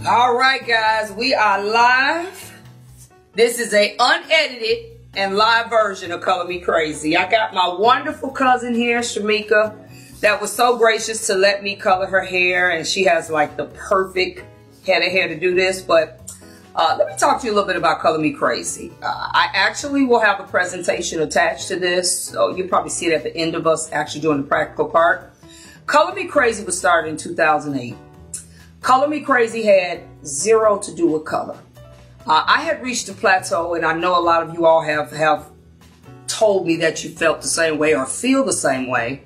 All right, guys, we are live. This is a unedited and live version of Color Me Crazy. I got my wonderful cousin here, Shamika, that was so gracious to let me color her hair, and she has like the perfect head of hair to do this. But let me talk to you a little bit about Color Me Crazy. I actually will have a presentation attached to this, so you'll probably see it at the end of us actually doing the practical part. Color Me Crazy was started in 2008. Color Me Crazy had zero to do with color. I had reached a plateau, and I know a lot of you all have told me that you felt the same way or feel the same way.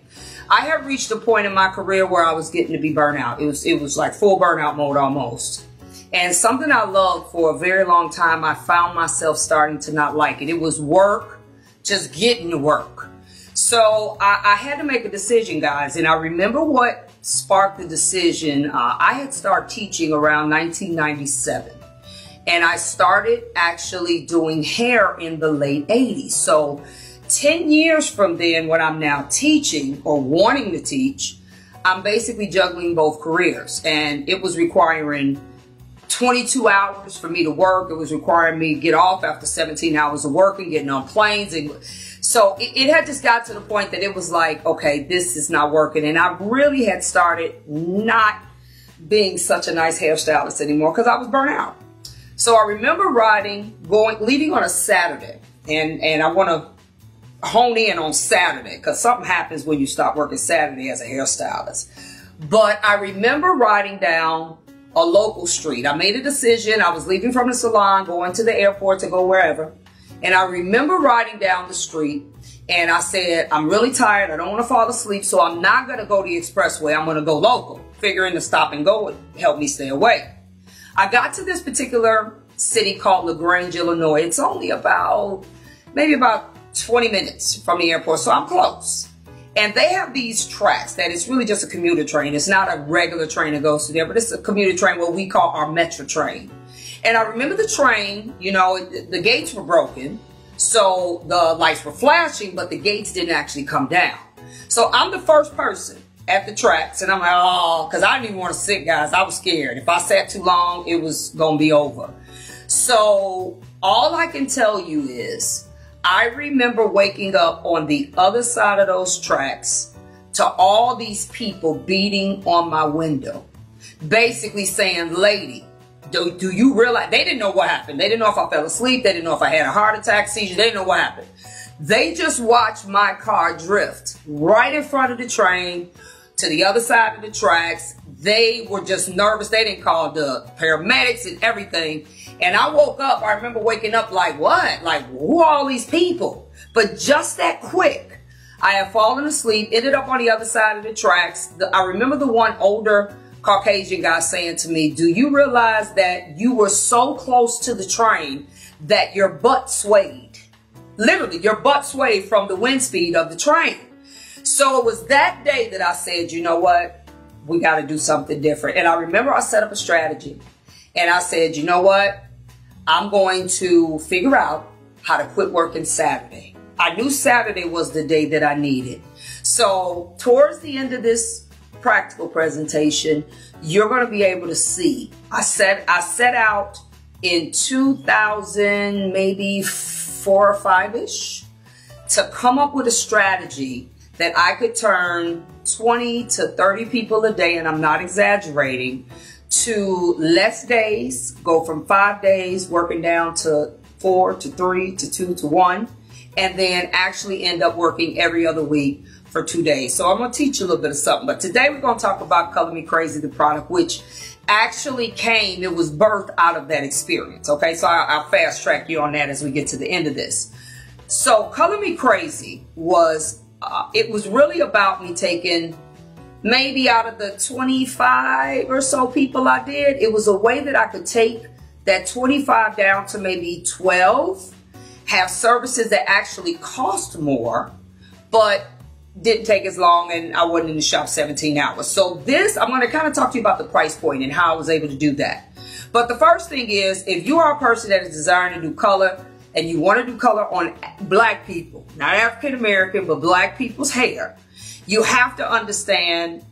I had reached a point in my career where I was getting to be burnt out. It was like full burnout mode almost. And something I loved for a very long time, I found myself starting to not like it. It was work, just getting to work. So I had to make a decision, guys. And I remember what sparked the decision. I had started teaching around 1997. And I started actually doing hair in the late 80s. So 10 years from then, when I'm now teaching or wanting to teach, I'm basically juggling both careers. And it was requiring 22 hours for me to work. It was requiring me to get off after 17 hours of working, getting on planes. And so it had just got to the point that it was like, okay, this is not working. And I really had started not being such a nice hairstylist anymore because I was burnt out. So I remember leaving on a Saturday, and I want to hone in on Saturday because something happens when you start working Saturday as a hairstylist. But I remember riding down a local street. I made a decision. I was leaving from the salon, going to the airport to go wherever. And I remember riding down the street, and I said, I'm really tired. I don't want to fall asleep, so I'm not going to go the expressway. I'm going to go local, figuring the stop and go would help me stay awake. I got to this particular city called LaGrange, Illinois. It's only maybe about 20 minutes from the airport, so I'm close. And they have these tracks that it's really just a commuter train. It's not a regular train that goes to there, but it's a commuter train, what we call our metro train. And I remember the train, you know, the gates were broken, so the lights were flashing, but the gates didn't actually come down. So I'm the first person at the tracks, and I'm like, oh, because I didn't even want to sit, guys. I was scared. If I sat too long, it was going to be over. So all I can tell you is I remember waking up on the other side of those tracks to all these people beating on my window, basically saying, lady, do you realize? They didn't know what happened. They didn't know if I fell asleep. They didn't know if I had a heart attack, seizure. They didn't know what happened. They just watched my car drift right in front of the train to the other side of the tracks. They were just nervous. They didn't call the paramedics and everything. And I woke up. I remember waking up like, what? Like, who are all these people? But just that quick, I had fallen asleep, ended up on the other side of the tracks. I remember the one older Caucasian guy saying to me, do you realize that you were so close to the train that your butt swayed? Literally, your butt swayed from the wind speed of the train. So it was that day that I said, you know what? We got to do something different. And I remember I set up a strategy. And I said, you know what? I'm going to figure out how to quit working Saturday. I knew Saturday was the day that I needed. So towards the end of this practical presentation, you're going to be able to see. I set out in 2000, maybe 4 or 5-ish, to come up with a strategy that I could turn 20 to 30 people a day, and I'm not exaggerating, to less days, go from 5 days working down to 4 to 3 to 2 to 1, and then actually end up working every other week for 2 days. So I'm going to teach you a little bit of something. But today we're going to talk about Color Me Crazy, the product, which actually it was birthed out of that experience. Okay, so I'll fast track you on that as we get to the end of this. So Color Me Crazy was, it was really about me taking maybe out of the 25 or so people I did, it was a way that I could take that 25 down to maybe 12, have services that actually cost more, but didn't take as long, and I wasn't in the shop 17 hours. So I'm going to kind of talk to you about the price point and how I was able to do that. But the first thing is, if you are a person that is desiring to do color, and you want to do color on black people, not African American, but black people's hair, you have to understand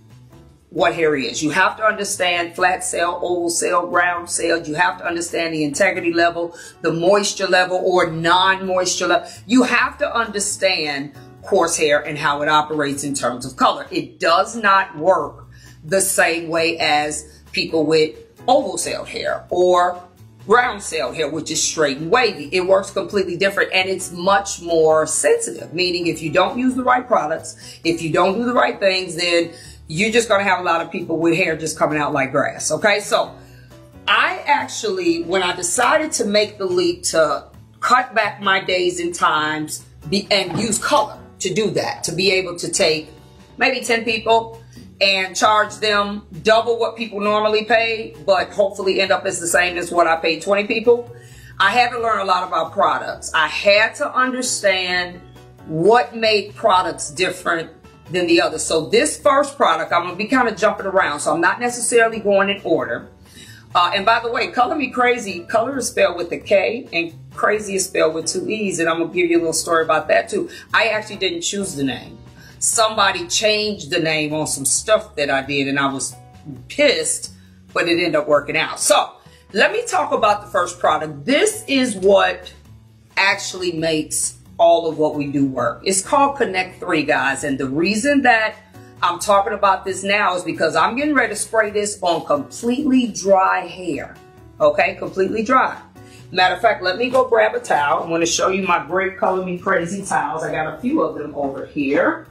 what hair is. You have to understand flat cell, oval cell, round cell. You have to understand the integrity level, the moisture level or non-moisture level. You have to understand coarse hair and how it operates in terms of color. It does not work the same way as people with oval cell hair or round cell hair, which is straight and wavy. It works completely different, and it's much more sensitive, meaning if you don't use the right products, if you don't do the right things, then you're just going to have a lot of people with hair just coming out like grass. Okay, so I actually, when I decided to make the leap to cut back my days and times and use color to do that, to be able to take maybe 10 people and charge them double what people normally pay, but hopefully end up as the same as what I paid 20 people, I had to learn a lot about products. I had to understand what made products different than the others. So this first product, I'm going to be kind of jumping around, so I'm not necessarily going in order. And by the way, Color Me Crazy, color is spelled with a K and crazy is spelled with 2 E's, and I'm going to give you a little story about that too. I actually didn't choose the name. Somebody changed the name on some stuff that I did, and I was pissed, but it ended up working out. So let me talk about the first product. This is what actually makes all of what we do work. It's called Connect 3, guys, and the reason that I'm talking about this now is because I'm getting ready to spray this on completely dry hair. Okay, completely dry. Matter of fact, let me go grab a towel. I'm going to show you my great Color Me Crazy towels. I got a few of them over here.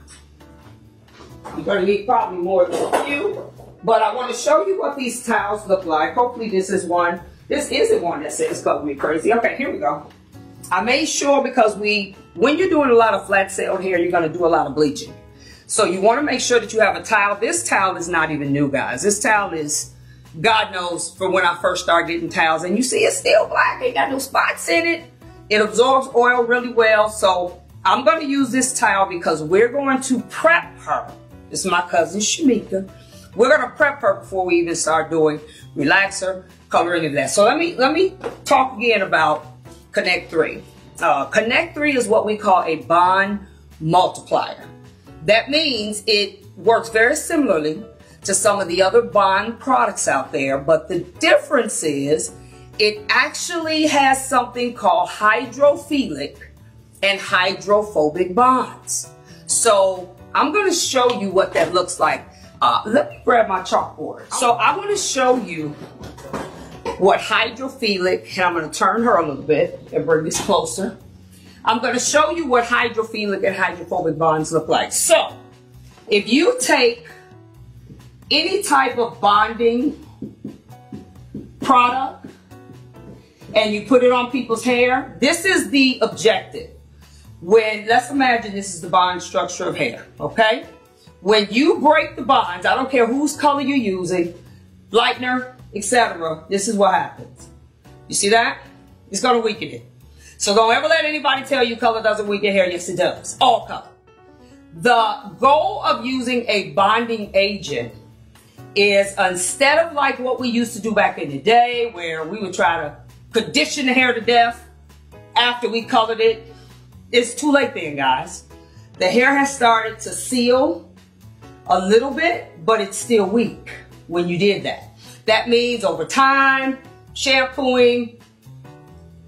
You're going to need probably more than a few, but I want to show you what these towels look like. Hopefully this is one. This isn't one that says Color Me Crazy. Okay, here we go. I made sure because when you're doing a lot of flat cell hair, you're going to do a lot of bleaching. So you want to make sure that you have a towel. This towel is not even new, guys. This towel is, God knows, from when I first started getting towels. And you see it's still black. Ain't got no spots in it. It absorbs oil really well. So I'm going to use this towel because we're going to prep her. This is my cousin Shamika. We're going to prep her before we even start doing relaxer, color, any of that. So let me talk again about Connect 3. Connect 3 is what we call a bond multiplier. That means it works very similarly to some of the other bond products out there, but the difference is it actually has something called hydrophilic and hydrophobic bonds. So I'm going to show you what that looks like. Let me grab my chalkboard. So I want to show you what hydrophilic, and I'm going to turn her a little bit and bring this closer. I'm going to show you what hydrophilic and hydrophobic bonds look like. So if you take any type of bonding product and you put it on people's hair, this is the objective. Let's imagine this is the bond structure of hair, okay? When you break the bonds, I don't care whose color you're using, lightener, etc., this is what happens. You see that? It's going to weaken it. So don't ever let anybody tell you color doesn't weaken hair. Yes, it does. All color. The goal of using a bonding agent is, instead of like what we used to do back in the day where we would try to condition the hair to death after we colored it, it's too late then, guys. The hair has started to seal a little bit, but it's still weak when you did that. That means over time, shampooing,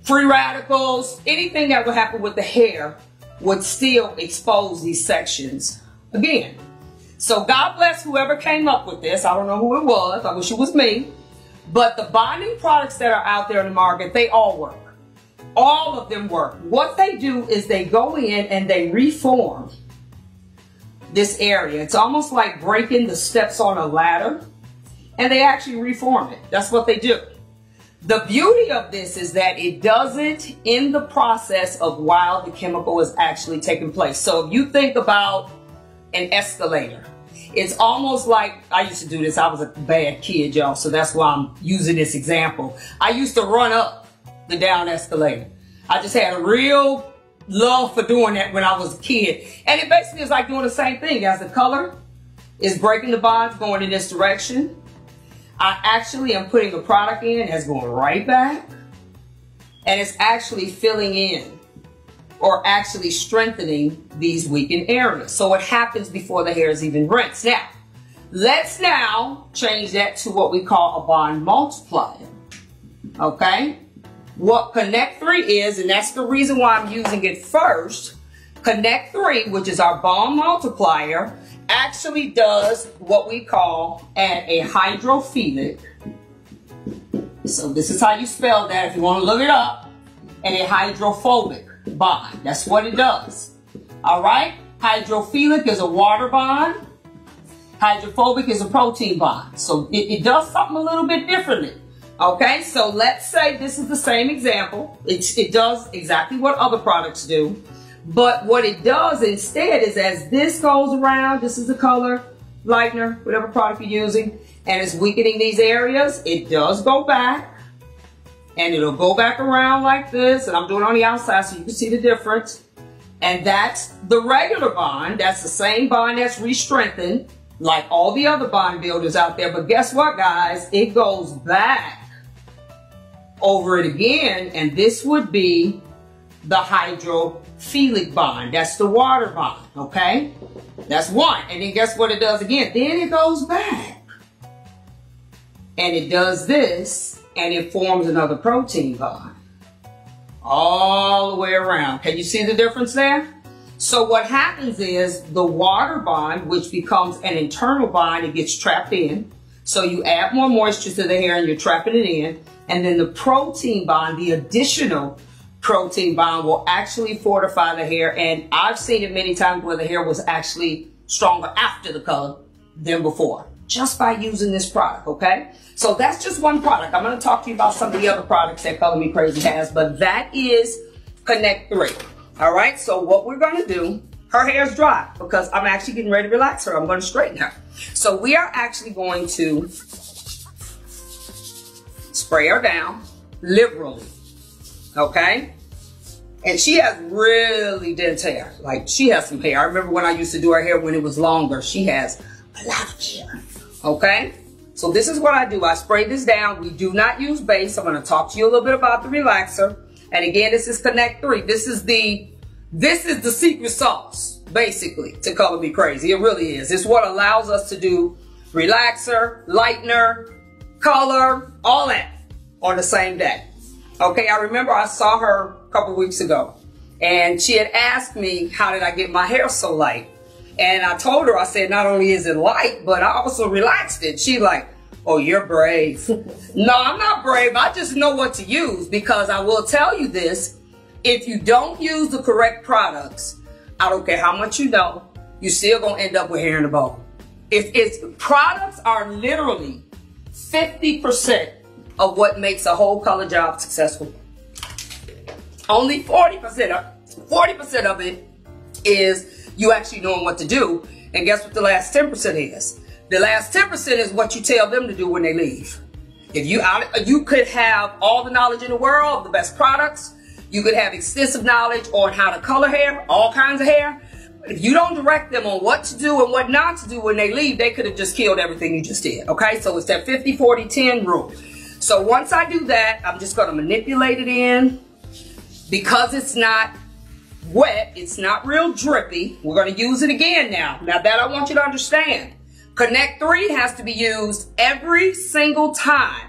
free radicals, anything that would happen with the hair would still expose these sections again. So God bless whoever came up with this. I don't know who it was. I wish it was me. But the bonding products that are out there in the market, they all work. All of them work. What they do is they go in and they reform this area. It's almost like breaking the steps on a ladder, and they actually reform it. That's what they do. The beauty of this is that it does it in the process of while the chemical is actually taking place. So if you think about an escalator, it's almost like, I used to do this. I was a bad kid, y'all, so that's why I'm using this example. I used to run up the down escalator. I just had a real love for doing that when I was a kid. And it basically is like doing the same thing. As the color is breaking the bonds, going in this direction, I actually am putting a product in that's going right back, and it's actually filling in or actually strengthening these weakened areas. So it happens before the hair is even rinsed. Now, Let's now change that to what we call a bond multiplier. Okay? What Connect 3 is, and that's the reason why I'm using it first, Connect 3, which is our bond multiplier, actually does what we call a hydrophilic. So this is how you spell that if you want to look it up. And a hydrophobic bond. That's what it does. All right? Hydrophilic is a water bond. Hydrophobic is a protein bond. So it does something a little bit differently. Okay? So let's say this is the same example. It does exactly what other products do. But what it does instead is as this goes around, this is the color, lightener, whatever product you're using, and it's weakening these areas, it does go back. And it'll go back around like this, and I'm doing it on the outside so you can see the difference. And that's the regular bond. That's the same bond that's re-strengthened, like all the other bond builders out there. But guess what, guys? It goes back over it again, and this would be the hydrophilic bond. That's the water bond, okay? That's one. And then guess what it does again? Then it goes back. And it does this. And it forms another protein bond all the way around. Can you see the difference there? So what happens is the water bond, which becomes an internal bond, it gets trapped in. So you add more moisture to the hair and you're trapping it in. And then the protein bond, the additional protein bond, will actually fortify the hair. And I've seen it many times where the hair was actually stronger after the color than before, just by using this product, okay? So that's just one product. I'm going to talk to you about some of the other products that Color Me Crazee has, but that is Connect 3. All right, so what we're going to do, her hair's dry because I'm actually getting ready to relax her. I'm going to straighten her. So we are actually going to spray her down liberally, okay? And she has really dense hair. Like, she has some hair. I remember when I used to do her hair when it was longer. She has a lot of hair, okay? So this is what I do. I spray this down. We do not use base. I'm going to talk to you a little bit about the relaxer. And again, this is Connect 3. This is the secret sauce, basically, to Color Me Crazee. It really is. It's what allows us to do relaxer, lightener, color, all that on the same day. Okay, I remember I saw her a couple weeks ago. And she had asked me, how did I get my hair so light? And I told her, I said, not only is it light, but I also relaxed it. She like, oh, you're brave. No, I'm not brave. I just know what to use, because I will tell you this. If you don't use the correct products, I don't care how much you know, you're still going to end up with hair in the bowl. If products are literally 50% of what makes a whole color job successful. Only 40% of it is you actually knowing what to do. And guess what the last 10% is? The last 10% is what you tell them to do when they leave. If you could have all the knowledge in the world, the best products, you could have extensive knowledge on how to color hair, all kinds of hair. But if you don't direct them on what to do and what not to do when they leave, they could have just killed everything you just did. Okay, so it's that 50-40-10 rule. So once I do that, I'm just going to manipulate it in. Because it's not wet, it's not real drippy, we're going to use it again now. Now that I want you to understand, Connect 3 has to be used every single time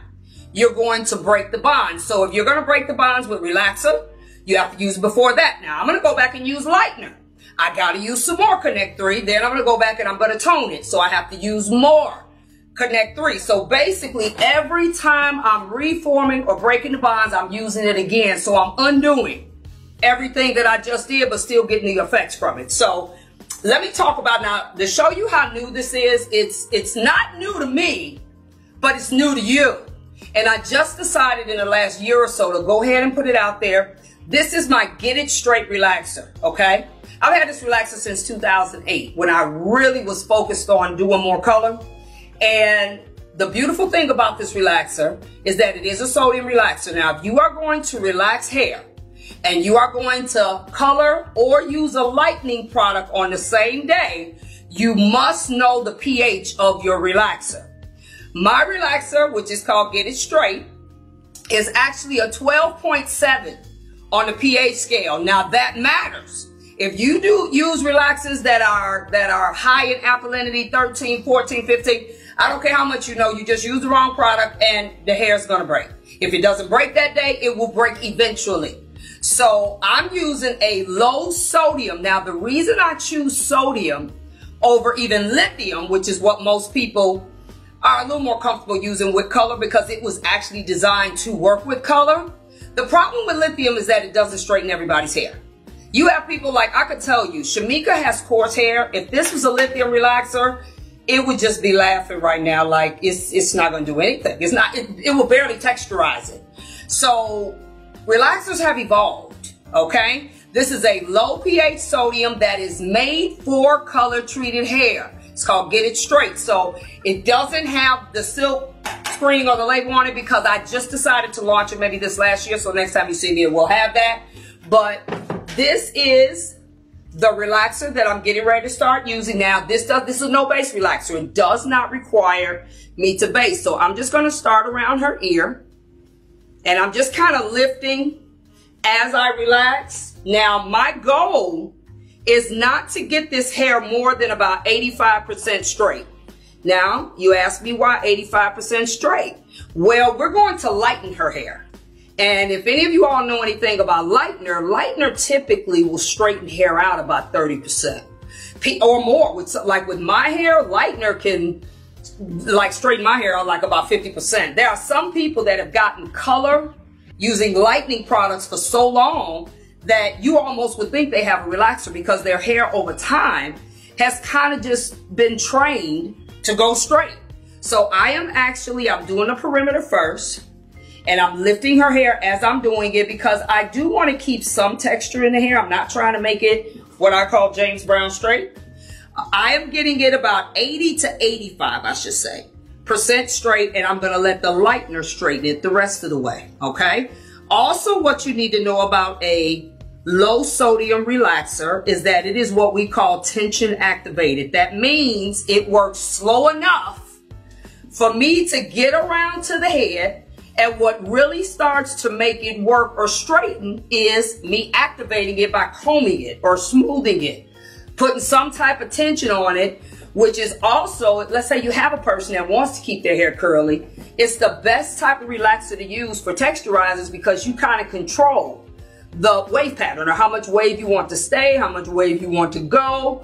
you're going to break the bonds. So if you're going to break the bonds with relaxer, you have to use it before that. Now I'm going to go back and use lightener. I got to use some more Connect 3. Then I'm going to go back and I'm going to tone it. So I have to use more Connect 3. So basically every time I'm reforming or breaking the bonds, I'm using it again. So I'm undoing everything that I just did, but still getting the effects from it. So let me talk about now, to show you how new this is. It's not new to me, but it's new to you. And I just decided in the last year or so to go ahead and put it out there. This is my Get It Straight relaxer, okay? I've had this relaxer since 2008 when I really was focused on doing more color. And the beautiful thing about this relaxer is that it is a sodium relaxer. Now, if you are going to relax hair and you are going to color or use a lightening product on the same day, you must know the pH of your relaxer. My relaxer, which is called Get It Straight, is actually a 12.7 on the pH scale. Now that matters. if you do use relaxers that are high in alkalinity, 13, 14, 15, I don't care how much you know, you just use the wrong product and the hair is going to break. If it doesn't break that day, it will break eventually. So I'm using a low sodium. Now, the reason I choose sodium over even lithium, which is what most people are a little more comfortable using with color, because it was actually designed to work with color. The problem with lithium is that it doesn't straighten everybody's hair. You have people like, I could tell you, Shamika has coarse hair. If this was a lithium relaxer, it would just be laughing right now, like it's not going to do anything. It's not. It will barely texturize it. So relaxers have evolved. Okay, this is a low pH sodium that is made for color treated hair. It's called Get It Straight. So it doesn't have the silk screen or the label on it because I just decided to launch it maybe this last year. So next time you see me, it will have that. But this is the relaxer that I'm getting ready to start using now. This is a no base relaxer. It does not require me to base. So I'm just going to start around her ear, and I'm just kind of lifting as I relax. Now, my goal is not to get this hair more than about 85% straight. Now, you ask me why 85% straight? Well, we're going to lighten her hair. And if any of you all know anything about lightener typically will straighten hair out about 30% or more. Like with my hair, lightener can like straighten my hair out like about 50%. There are some people that have gotten color using lightening products for so long that you almost would think they have a relaxer, because their hair over time has kind of just been trained to go straight. So I'm doing the perimeter first. And I'm lifting her hair as I'm doing it because I do want to keep some texture in the hair. I'm not trying to make it what I call James Brown straight. I am getting it about 80 to 85, I should say, % straight. And I'm going to let the lightener straighten it the rest of the way. Okay. Also, what you need to know about a low sodium relaxer is that it is what we call tension activated. That means it works slow enough for me to get around to the head. And what really starts to make it work or straighten is me activating it by combing it or smoothing it, putting some type of tension on it, which is also, let's say you have a person that wants to keep their hair curly. It's the best type of relaxer to use for texturizers because you kind of control the wave pattern or how much wave you want to stay, how much wave you want to go.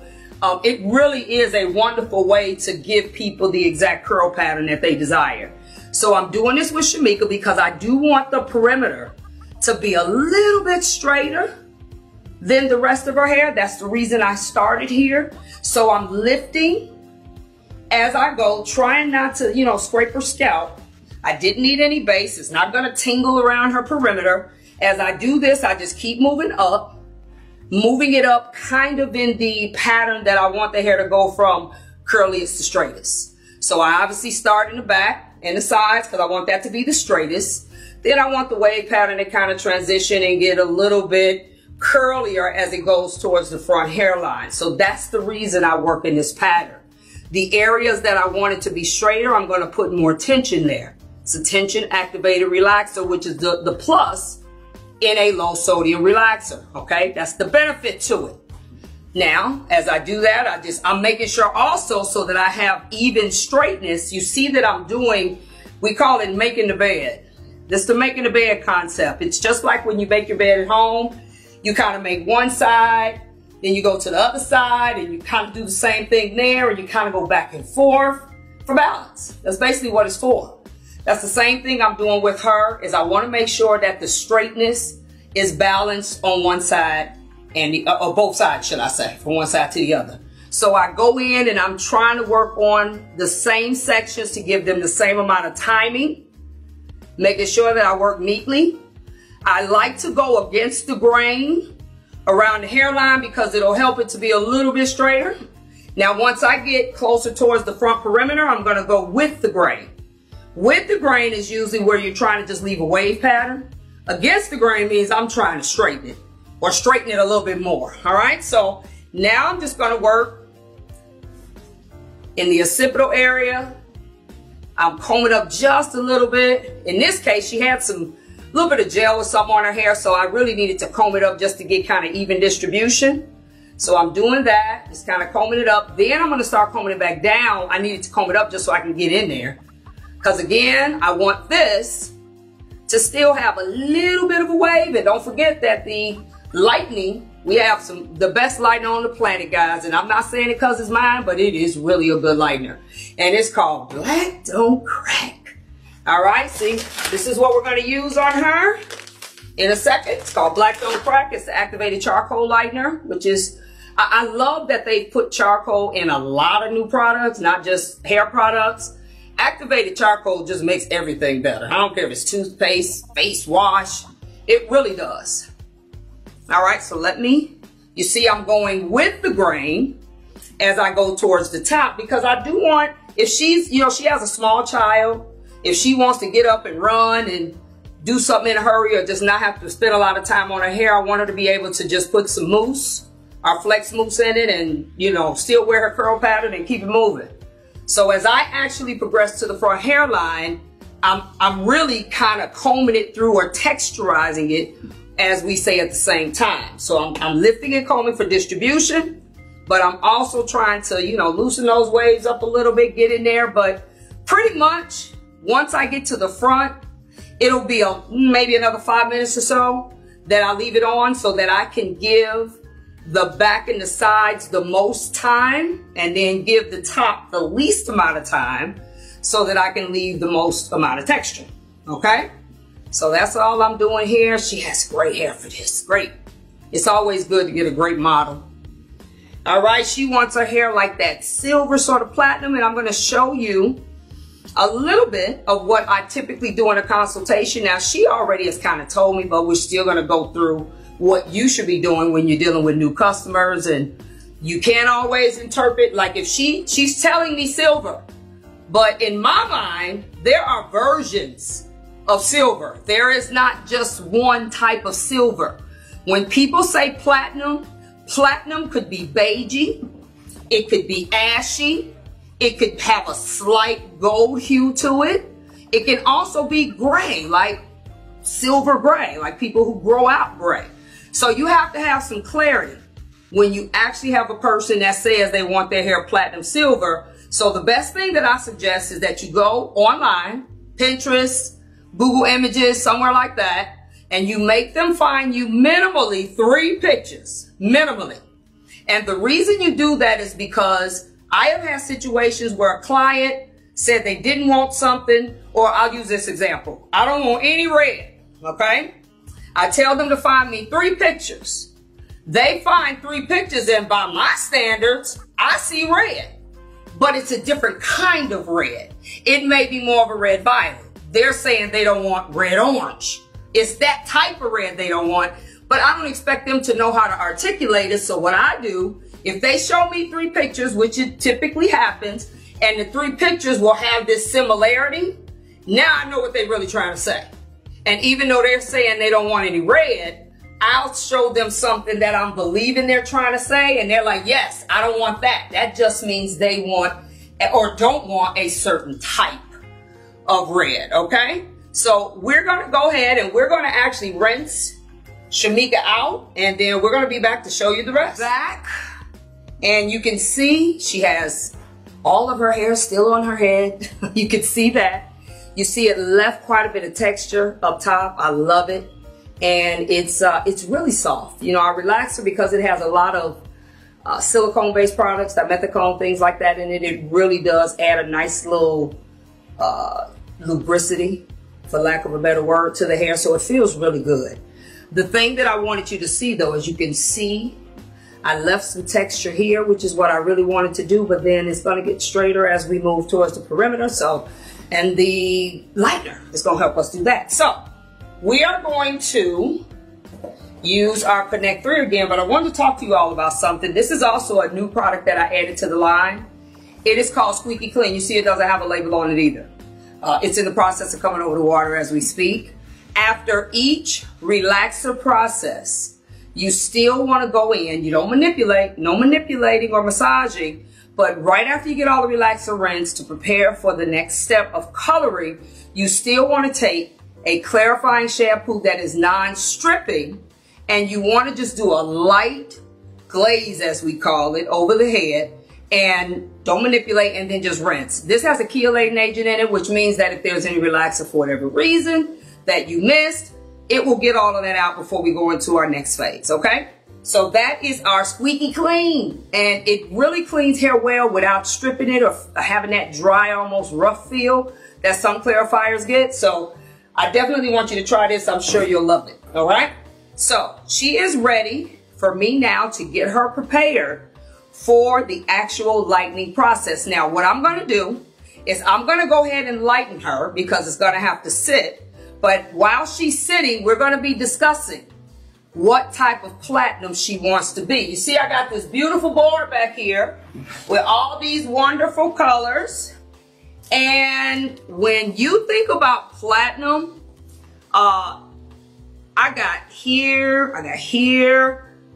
It really is a wonderful way to give people the exact curl pattern that they desire. So I'm doing this with Shamika because I do want the perimeter to be a little bit straighter than the rest of her hair. That's the reason I started here. So I'm lifting as I go, trying not to, scrape her scalp. I didn't need any base. It's not going to tingle around her perimeter. As I do this, I just keep moving it up kind of in the pattern that I want the hair to go from curliest to straightest. So I obviously start in the back and the sides because I want that to be the straightest. Then I want the wave pattern to kind of transition and get a little bit curlier as it goes towards the front hairline. So that's the reason I work in this pattern. The areas that I want it to be straighter, I'm going to put more tension there. It's a tension activated relaxer, which is the plus in a low sodium relaxer. Okay, that's the benefit to it. Now, as I do that, I'm making sure also so that I have even straightness. You see that I'm doing, we call it making the bed. This is the making the bed concept. It's just like when you make your bed at home. You kind of make one side, then you go to the other side, and you kind of do the same thing there, and you kind of go back and forth for balance. That's basically what it's for. That's the same thing I'm doing with her, is I want to make sure that the straightness is balanced on one side and or both sides, should I say, from one side to the other. So I go in and I'm trying to work on the same sections to give them the same amount of timing, making sure that I work neatly. I like to go against the grain around the hairline because it'll help it to be a little bit straighter. Now, once I get closer towards the front perimeter, I'm going to go with the grain. With the grain is usually where you're trying to just leave a wave pattern. Against the grain means I'm trying to straighten it or straighten it a little bit more. All right. So now I'm just going to work in the occipital area. I'm combing up just a little bit. In this case, she had a little bit of gel or something on her hair, so I really needed to comb it up just to get kind of even distribution. So I'm doing that, just kind of combing it up. Then I'm gonna start combing it back down. I needed to comb it up just so I can get in there. Because again, I want this to still have a little bit of a wave. And don't forget that the lightning, we have the best lightener on the planet, guys. And I'm not saying it because it's mine, but it is really a good lightener. And it's called Black Don't Crack. All right, see, this is what we're gonna use on her in a second. It's called Black Don't Crack. It's the activated charcoal lightener, which is, I love that they put charcoal in a lot of new products, not just hair products. Activated charcoal just makes everything better. I don't care if it's toothpaste, face wash, it really does. All right, so you see I'm going with the grain as I go towards the top, because I do want, if she's, you know, she has a small child, if she wants to get up and run and do something in a hurry or just not have to spend a lot of time on her hair, I want her to be able to just put some mousse, our flex mousse in it, and, you know, still wear her curl pattern and keep it moving. So as I actually progress to the front hairline, I'm really kind of combing it through or texturizing it, as we say, at the same time. So I'm lifting and combing for distribution, but I'm also trying to, you know, loosen those waves up a little bit, get in there. But pretty much once I get to the front, it'll be maybe another 5 minutes or so that I leave it on, so that I can give the back and the sides the most time, and then give the top the least amount of time, so that I can leave the most amount of texture. Okay, so that's all I'm doing here. She has great hair for this. Great. It's always good to get a great model. All right, she wants her hair like that silver sort of platinum, and I'm going to show you a little bit of what I typically do in a consultation. Now, she already has kind of told me, but we're still going to go through what you should be doing when you're dealing with new customers. And you can't always interpret, like if she's telling me silver, but in my mind, there are versions of silver. There is not just one type of silver. When people say platinum, platinum could be beigey, it could be ashy, it could have a slight gold hue to it. It can also be gray, like silver gray, like people who grow out gray. So you have to have some clarity when you actually have a person that says they want their hair platinum silver. So the best thing that I suggest is that you go online, Pinterest, Google Images, somewhere like that, and you make them find you minimally 3 pictures, minimally. And the reason you do that is because I have had situations where a client said they didn't want something, or I'll use this example. I don't want any red, okay? I tell them to find me 3 pictures. They find 3 pictures, and by my standards, I see red. But it's a different kind of red. It may be more of a red violet. They're saying they don't want red orange. It's that type of red they don't want, but I don't expect them to know how to articulate it. So what I do, if they show me 3 pictures, which it typically happens, and the 3 pictures will have this similarity, now I know what they're really trying to say. And even though they're saying they don't want any red, I'll show them something that I'm believing they're trying to say, and they're like, yes, I don't want that. That just means they want or don't want a certain type of red, okay? So we're gonna go ahead and we're gonna actually rinse Shamika out, and then we're gonna be back to show you the rest. Back, and you can see she has all of her hair still on her head. You can see that. You see it left quite a bit of texture up top. I love it. And it's really soft. You know, I relax her because it has a lot of silicone-based products, dimethicone, things like that in it. It really does add a nice little lubricity, for lack of a better word, to the hair. So it feels really good. The thing that I wanted you to see, though, is you can see I left some texture here, which is what I really wanted to do, but then it's going to get straighter as we move towards the perimeter. So, and the lightener is going to help us do that. So we are going to use our Connect 3 again, but I wanted to talk to you all about something. This is also a new product that I added to the line. It is called Squeaky Clean. You see it doesn't have a label on it either. It's in the process of coming over the water as we speak. After each relaxer process, you still want to go in. You don't manipulate, no manipulating or massaging, but right after you get all the relaxer rinse to prepare for the next step of coloring, you still want to take a clarifying shampoo that is non-stripping, and you want to just do a light glaze, as we call it, over the head. And don't manipulate, and then just rinse. This has a chelating agent in it, which means that if there's any relaxer for whatever reason that you missed, it will get all of that out before we go into our next phase, okay? So that is our squeaky clean. And it really cleans hair well without stripping it or having that dry, almost rough feel that some clarifiers get. So I definitely want you to try this. I'm sure you'll love it, all right? So she is ready for me now to get her prepared for the actual lightening process. Now, what I'm going to do is I'm going to go ahead and lighten her because it's going to have to sit. But while she's sitting, we're going to be discussing what type of platinum she wants to be. You see, I got this beautiful board back here with all these wonderful colors. And when you think about platinum, I got here.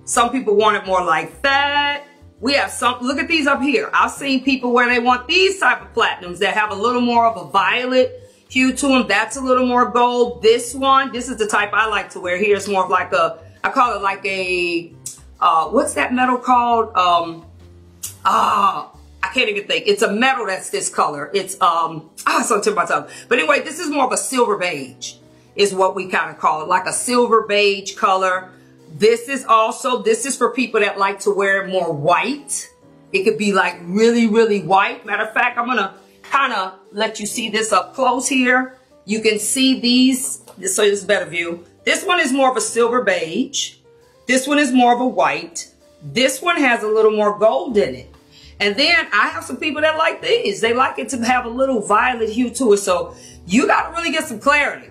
Some people want it more like that. We have some, look at these up here. I've seen people where they want these type of platinums that have a little more of a violet hue to them. That's a little more gold. This one, this is the type I like to wear. Here's more of like a, I call it like a, what's that metal called? I can't even think. It's a metal that's this color. It's, it's on the tip of my tongue. But anyway, this is more of a silver beige is what we kind of call it. Like a silver beige color. This is also, this is for people that like to wear more white. It could be like really, really white. Matter of fact, I'm going to kind of let you see this up close here. You can see these, so this is a better view. This one is more of a silver beige. This one is more of a white. This one has a little more gold in it. And then I have some people that like these. They like it to have a little violet hue to it. So you got to really get some clarity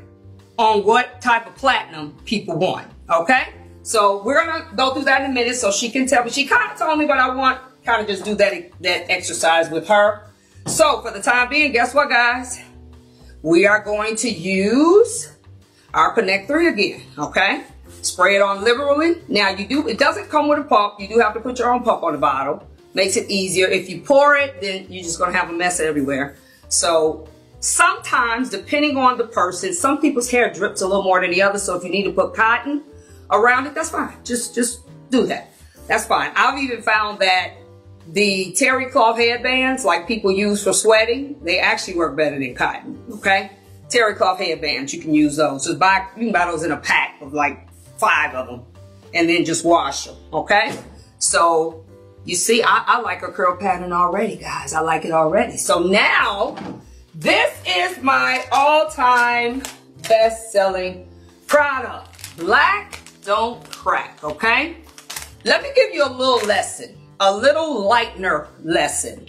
on what type of platinum people want. Okay? So we're going to go through that in a minute so she can tell me. She kind of told me, but I want kind of just do that exercise with her. So for the time being, guess what, guys? We are going to use our Connect 3 again, okay? Spray it on liberally. Now it doesn't come with a pump. You do have to put your own pump on the bottle. Makes it easier. If you pour it, then you're just going to have a mess everywhere. So sometimes, depending on the person, some people's hair drips a little more than the other. So if you need to put cotton around it, that's fine. Just do that. That's fine. I've even found that the terry cloth headbands, like people use for sweating, they actually work better than cotton, okay? Terry cloth headbands, you can use those. So you can buy those in a pack of like 5 of them and then just wash them, okay? So you see, I like a curl pattern already, guys. I like it already. So now, this is my all-time best-selling product. Black Don't Crack, okay? Let me give you a little lesson, a little lightener lesson.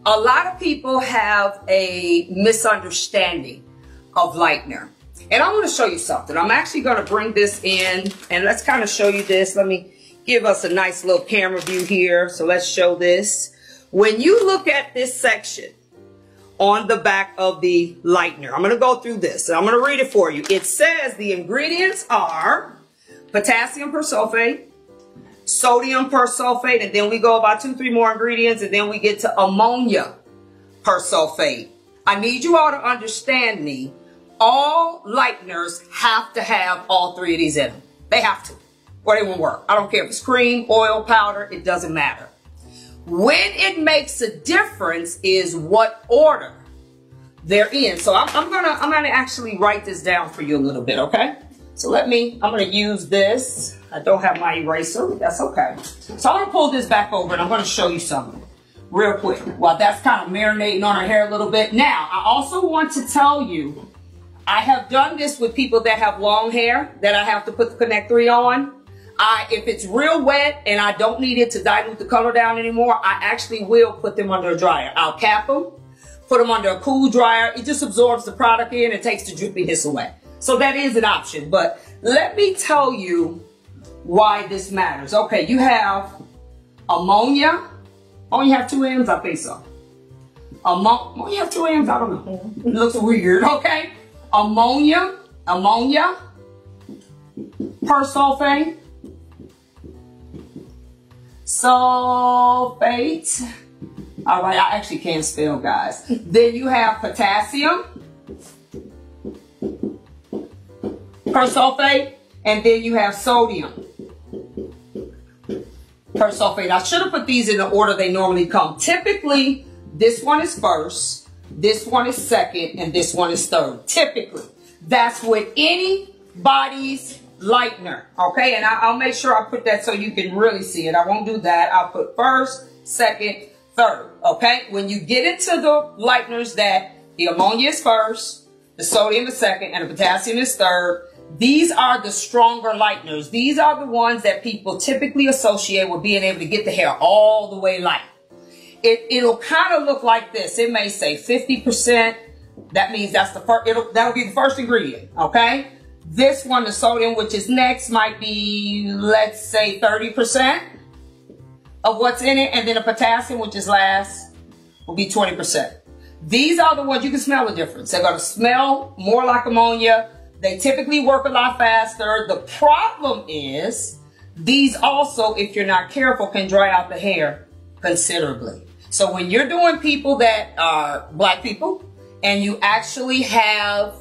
A lot of people have a misunderstanding of lightener. And I want to show you something. I'm actually going to bring this in and let's kind of show you this. Let me give us a nice little camera view here. So let's show this. When you look at this section on the back of the lightener, I'm going to go through this and I'm going to read it for you. It says the ingredients are potassium persulfate, sodium persulfate, and then we go about 2-3 more ingredients, and then we get to ammonia persulfate. I need you all to understand me. All lighteners have to have all 3 of these in them. They have to, or they won't work. I don't care if it's cream, oil, powder, it doesn't matter. When it makes a difference is what order they're in. So I'm gonna actually write this down for you a little bit, okay? So I'm gonna use this. I don't have my eraser, that's okay. So I'm gonna pull this back over and I'm gonna show you something real quick. While that's kind of marinating on her hair a little bit. Now, I also want to tell you, I have done this with people that have long hair that I have to put the Connect 3 on. If it's real wet and I don't need it to dilute the color down anymore, I actually will put them under a dryer. I'll cap them, put them under a cool dryer. It just absorbs the product in and takes the drippiness away. So that is an option. But let me tell you why this matters. Okay, you have ammonia. Oh, you have 2 M's? I think so. Oh, you have 2 M's? I don't know. It looks weird, okay? Ammonia persulfate, sulfate. All right, I actually can't spell, guys. Then you have potassium persulfate, and then you have sodium persulfate. I should have put these in the order they normally come. Typically, this one is first, this one is second, and this one is third. Typically, that's with anybody's lightener, okay? And I'll make sure I put that so you can really see it. I won't do that. I'll put first, second, third, okay? When you get into the lighteners that the ammonia is first, the sodium is second, and the potassium is third, these are the stronger lighteners. These are the ones that people typically associate with being able to get the hair all the way light. It'll kind of look like this. It may say 50%. That means that's the first, that'll be the first ingredient, okay? This one, the sodium, which is next, might be, let's say 30% of what's in it. And then the potassium, which is last, will be 20%. These are the ones you can smell the difference. They're going to smell more like ammonia. They typically work a lot faster. The problem is these also, if you're not careful, can dry out the hair considerably. So when you're doing people that are black people and you actually have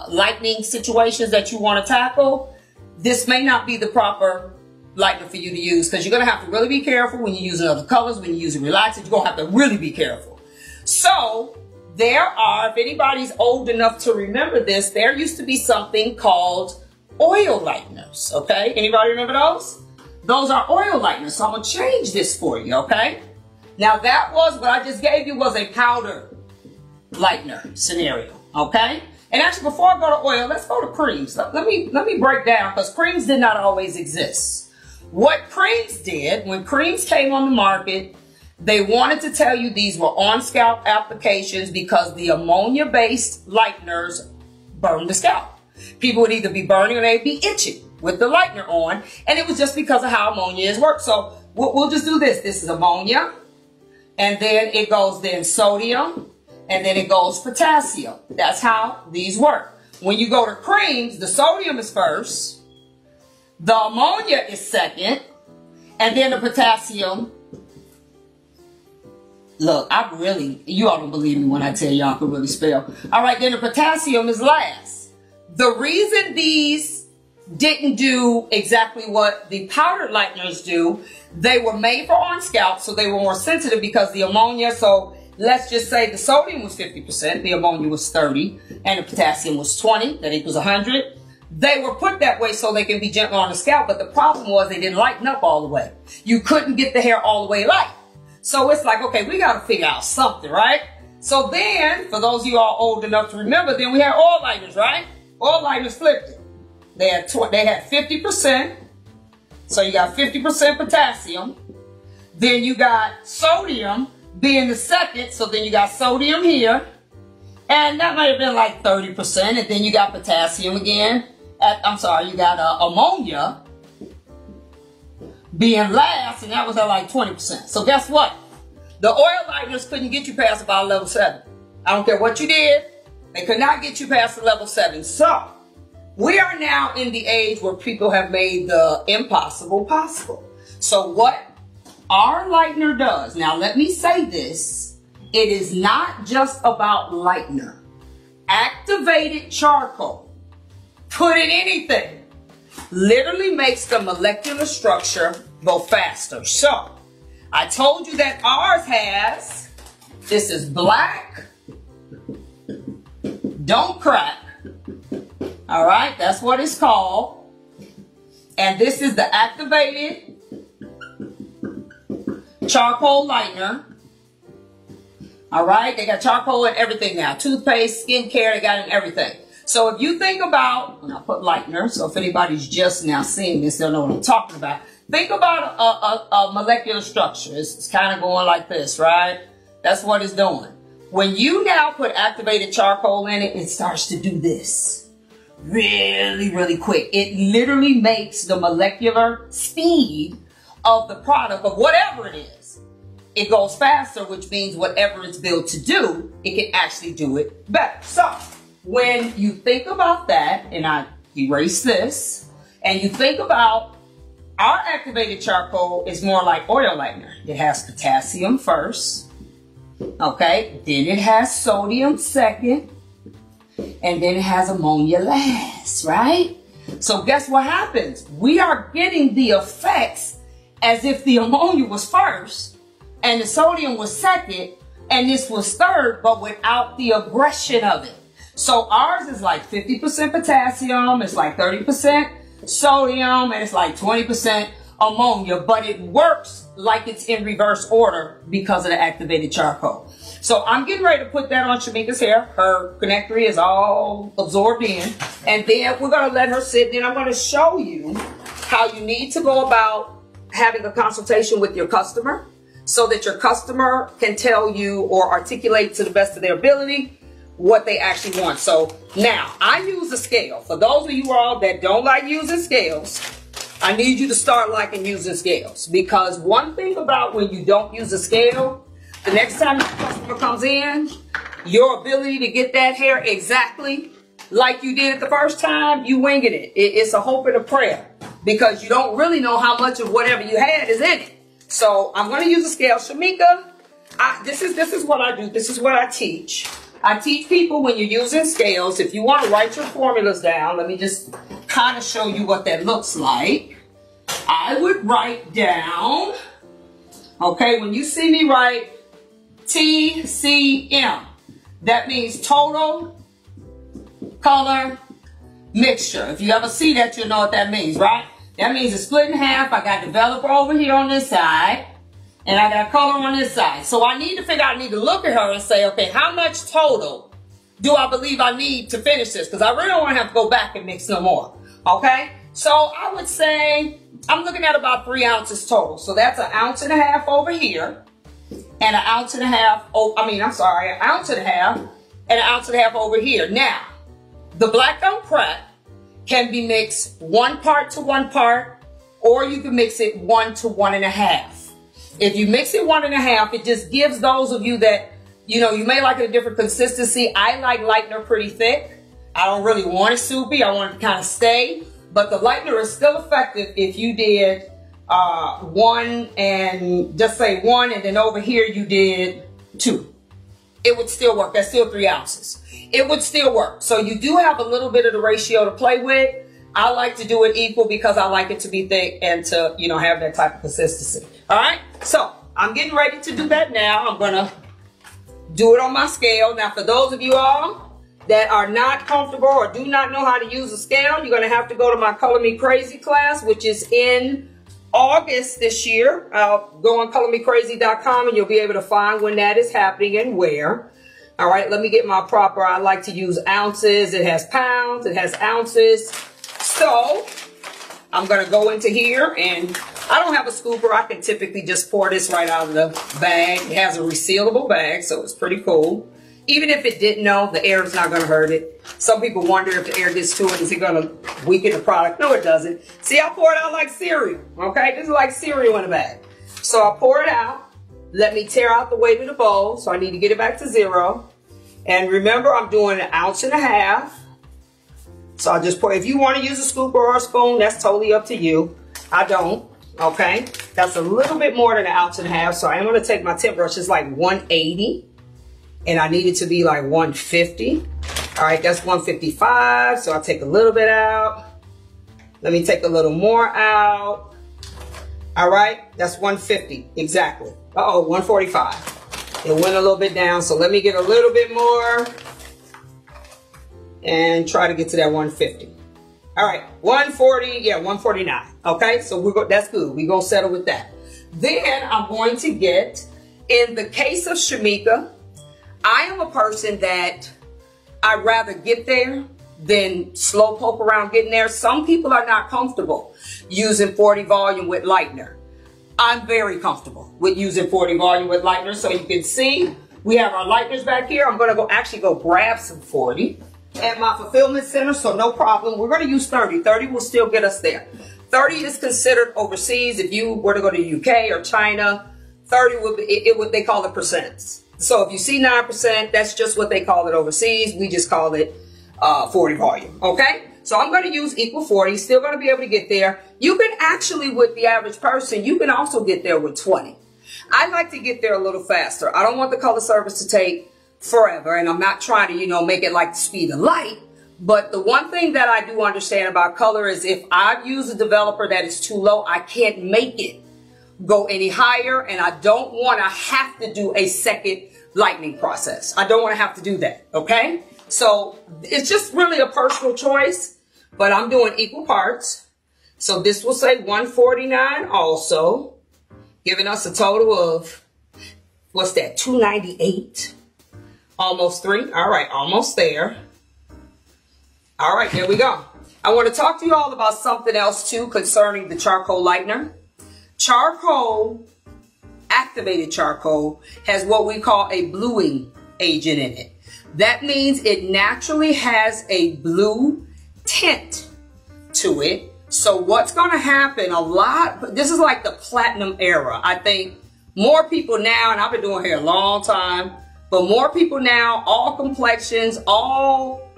lightening situations that you want to tackle, this may not be the proper lightener for you to use, because you're going to have to really be careful when you're using other colors, when you're using relaxers. You're going to have to really be careful. So there are, if anybody's old enough to remember this, there used to be something called oil lighteners, okay? Anybody remember those? Those are oil lighteners. So I'm going to change this for you, okay? Now that was, what I just gave you was a powder lightener scenario, okay? And actually, before I go to oil, let's go to creams. Let me break down, because creams did not always exist. What creams did, when creams came on the market, they wanted to tell you these were on scalp applications because the ammonia-based lighteners burned the scalp. People would either be burning or they'd be itching with the lightener on, and it was just because of how ammonia is worked. So we'll just do this. This is ammonia, and then it goes then sodium, and then it goes potassium. That's how these work. When you go to creams, the sodium is first, the ammonia is second, and then the potassium. Look, you all don't believe me when I tell y'all can really spell. All right, then the potassium is last. The reason these didn't do exactly what the powdered lighteners do, they were made for on scalp, so they were more sensitive because the ammonia, so let's just say the sodium was 50%, the ammonia was 30, and the potassium was 20, that equals 100. They were put that way so they can be gentle on the scalp, but the problem was they didn't lighten up all the way. You couldn't get the hair all the way light. So it's like, okay, we got to figure out something, right? So then, for those of you all old enough to remember, then we had oil lighteners, right? Oil lighteners flipped it. They had 50%. So you got 50% potassium. Then you got sodium being the second. So then you got sodium here. And that might have been like 30%. And then you got potassium again. You got ammonia being last, and that was at like 20%. So guess what? The oil lighteners couldn't get you past about level 7. I don't care what you did. They could not get you past the level 7. So we are now in the age where people have made the impossible possible. So what our lightener does, now let me say this, it is not just about lightener. Activated charcoal, put in anything, literally makes the molecular structure go faster. So I told you that ours has, this is black, don't crack. All right, that's what it's called. And this is the activated charcoal lightener. All right, they got charcoal in everything now. Toothpaste, skincare, they got it in everything. So if you think about, and I'll put lightener, so if anybody's just now seeing this, they'll know what I'm talking about. Think about a molecular structure. It's kind of going like this, right? That's what it's doing. When you now put activated charcoal in it, it starts to do this really, really quick. It literally makes the molecular speed of the product, of whatever it is, it goes faster, which means whatever it's built to do, it can actually do it better. So when you think about that, and I erase this, and you think about our activated charcoal is more like oil lightener. It has potassium first, okay? Then it has sodium second, and then it has ammonia last, right? So guess what happens? We are getting the effects as if the ammonia was first and the sodium was second and this was third, but without the aggression of it. So ours is like 50% potassium, it's like 30% sodium, and it's like 20% ammonia, but it works like it's in reverse order because of the activated charcoal. So I'm getting ready to put that on Shamika's hair. Her connectory is all absorbed in, and then we're going to let her sit. Then I'm going to show you how you need to go about having a consultation with your customer so that your customer can tell you or articulate to the best of their ability what they actually want. So now I use a scale. For those of you all that don't like using scales, I need you to start liking using scales, because one thing about when you don't use a scale, the next time your customer comes in, your ability to get that hair exactly like you did it the first time, you winging it. It's a hope and a prayer, because you don't really know how much of whatever you had is in it. So I'm going to use a scale. Shamika, this is what I do. This is what I teach. I teach people when you're using scales, if you want to write your formulas down, let me just kind of show you what that looks like. I would write down, okay, when you see me write TCM, that means total color mixture. If you ever see that, you'll know what that means, right? That means it's split in half. I got developer over here on this side, and I got color on this side. So I need to figure out, I need to look at her and say, okay, how much total do I believe I need to finish this? Because I really don't want to have to go back and mix no more, okay? So I would say, I'm looking at about 3 ounces total. So that's 1.5 ounces over here, and 1.5 ounces, an ounce and a half, and 1.5 ounces over here. Now, the black don't crack can be mixed 1 part to 1 part, or you can mix it 1 to 1.5. If you mix it 1.5, it just gives those of you that, you know, you may like it a different consistency. I like lightener pretty thick. I don't really want it soupy. I want it to kind of stay. But the lightener is still effective if you did 1 and just say 1, and then over here you did 2. It would still work. That's still 3 ounces. It would still work. So you do have a little bit of the ratio to play with. I like to do it equal because I like it to be thick and to, you know, have that type of consistency. All right. So I'm getting ready to do that now. I'm going to do it on my scale. Now, for those of you all that are not comfortable or do not know how to use a scale, you're going to have to go to my Color Me Crazy class, which is in August this year. Go on colormecrazy.com and you'll be able to find when that is happening and where. All right, let me get my proper, I like to use ounces. It has pounds, it has ounces. So I'm going to go into here, and I don't have a scooper. I can typically just pour this right out of the bag. It has a resealable bag, so it's pretty cool. Even if it didn't know, the air is not going to hurt it. Some people wonder if the air gets to it, is it going to weaken the product? No, it doesn't. See, I pour it out like cereal, okay? This is like cereal in a bag. So I pour it out. Let me tear out the weight of the bowl, so I need to get it back to 0. And remember, I'm doing 1.5 ounces. So I just pour. If you want to use a scooper or a spoon, that's totally up to you. I don't, okay? That's a little bit more than 1.5 ounces, so I'm going to take my tip brush. It's like 180, and I need it to be like 150. All right, that's 155, so I'll take a little bit out. Let me take a little more out. All right, that's 150, exactly. Uh-oh, 145. It went a little bit down, so let me get a little bit more and try to get to that 150. All right, 140, yeah, 149. Okay, so that's good. We're going to settle with that. Then I'm going to get, in the case of Shamika, I am a person that I'd rather get there than slow poke around getting there. Some people are not comfortable using 40 volume with lightener. I'm very comfortable with using 40 volume with lightener. So you can see we have our lighteners back here. I'm going to actually go grab some 40 at my fulfillment center, so no problem. We're going to use 30. 30 will still get us there. 30 is considered overseas. If you were to go to UK or China, 30 would be what they call it percents. So if you see 9%, that's just what they call it overseas. We just call it 40 volume. Okay, so I'm going to use equal 40. Still going to be able to get there. You can actually, with the average person, you can also get there with 20. I like to get there a little faster. I don't want the color service to take forever, and I'm not trying to, you know, make it like the speed of light. But the one thing that I do understand about color is if I use a developer that is too low, I can't make it go any higher, and I don't want to have to do a second lightening process. I don't want to have to do that, okay? So it's just really a personal choice, but I'm doing equal parts. So this will say 149 also, giving us a total of, what's that, 298? Almost 3. All right, almost there. All right, there we go. I want to talk to you all about something else too concerning the charcoal lightener. Charcoal, activated charcoal, has what we call a bluing agent in it. That means it naturally has a blue tint to it. So what's going to happen this is like the platinum era. I think more people now, and I've been doing hair a long time, but more people now, all complexions, all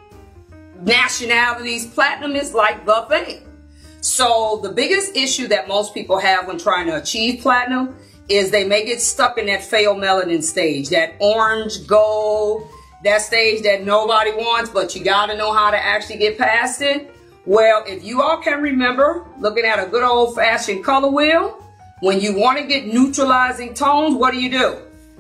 nationalities, platinum is like the thing. So the biggest issue that most people have when trying to achieve platinum is they may get stuck in that pale melanin stage, that orange gold, that stage that nobody wants, but you got to know how to actually get past it. Well, if you all can remember looking at a good old-fashioned color wheel, when you want to get neutralizing tones, what do?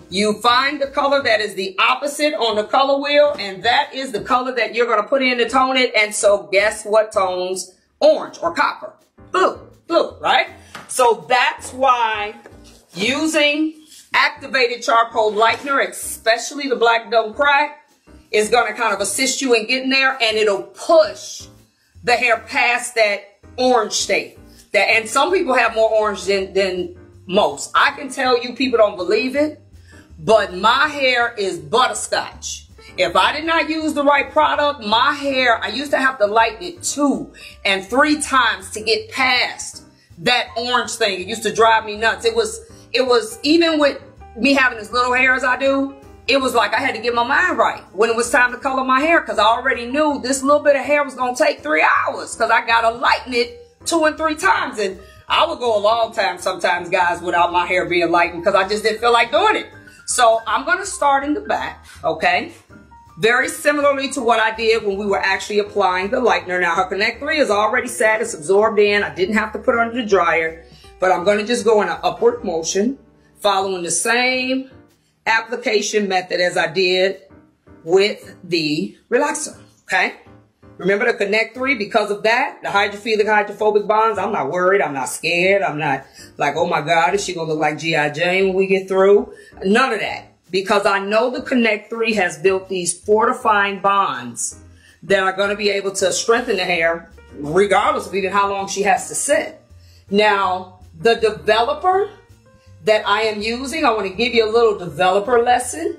You find the color that is the opposite on the color wheel, and that is the color that you're going to put in to tone it. And so guess what tones? Orange or copper. Blue, right? So that's why using activated charcoal lightener, especially the black don't crack, is going to kind of assist you in getting there, and it'll push the hair past that orange state. And some people have more orange than most. I can tell you, people don't believe it, but my hair is butterscotch. If I did not use the right product, my hair, I used to have to lighten it 2 and 3 times to get past that orange thing. It used to drive me nuts. It was even with me having as little hair as I do, it was like I had to get my mind right when it was time to color my hair, because I already knew this little bit of hair was going to take 3 hours because I got to lighten it 2 and 3 times. And I would go a long time sometimes, guys, without my hair being lightened because I just didn't feel like doing it. So I'm going to start in the back, okay? Very similarly to what I did when we were actually applying the lightener. Now, her Connect 3 is already set. It's absorbed in. I didn't have to put it under the dryer, but I'm going to just go in an upward motion, following the same application method as I did with the relaxer, okay? Remember the Connect 3, because of that, the hydrophilic, hydrophobic bonds, I'm not worried. I'm not scared. I'm not like, oh my God, is she going to look like G.I. Jane when we get through? None of that. Because I know the Connect 3 has built these fortifying bonds that are going to be able to strengthen the hair regardless of even how long she has to sit. Now, the developer that I am using, I want to give you a little developer lesson.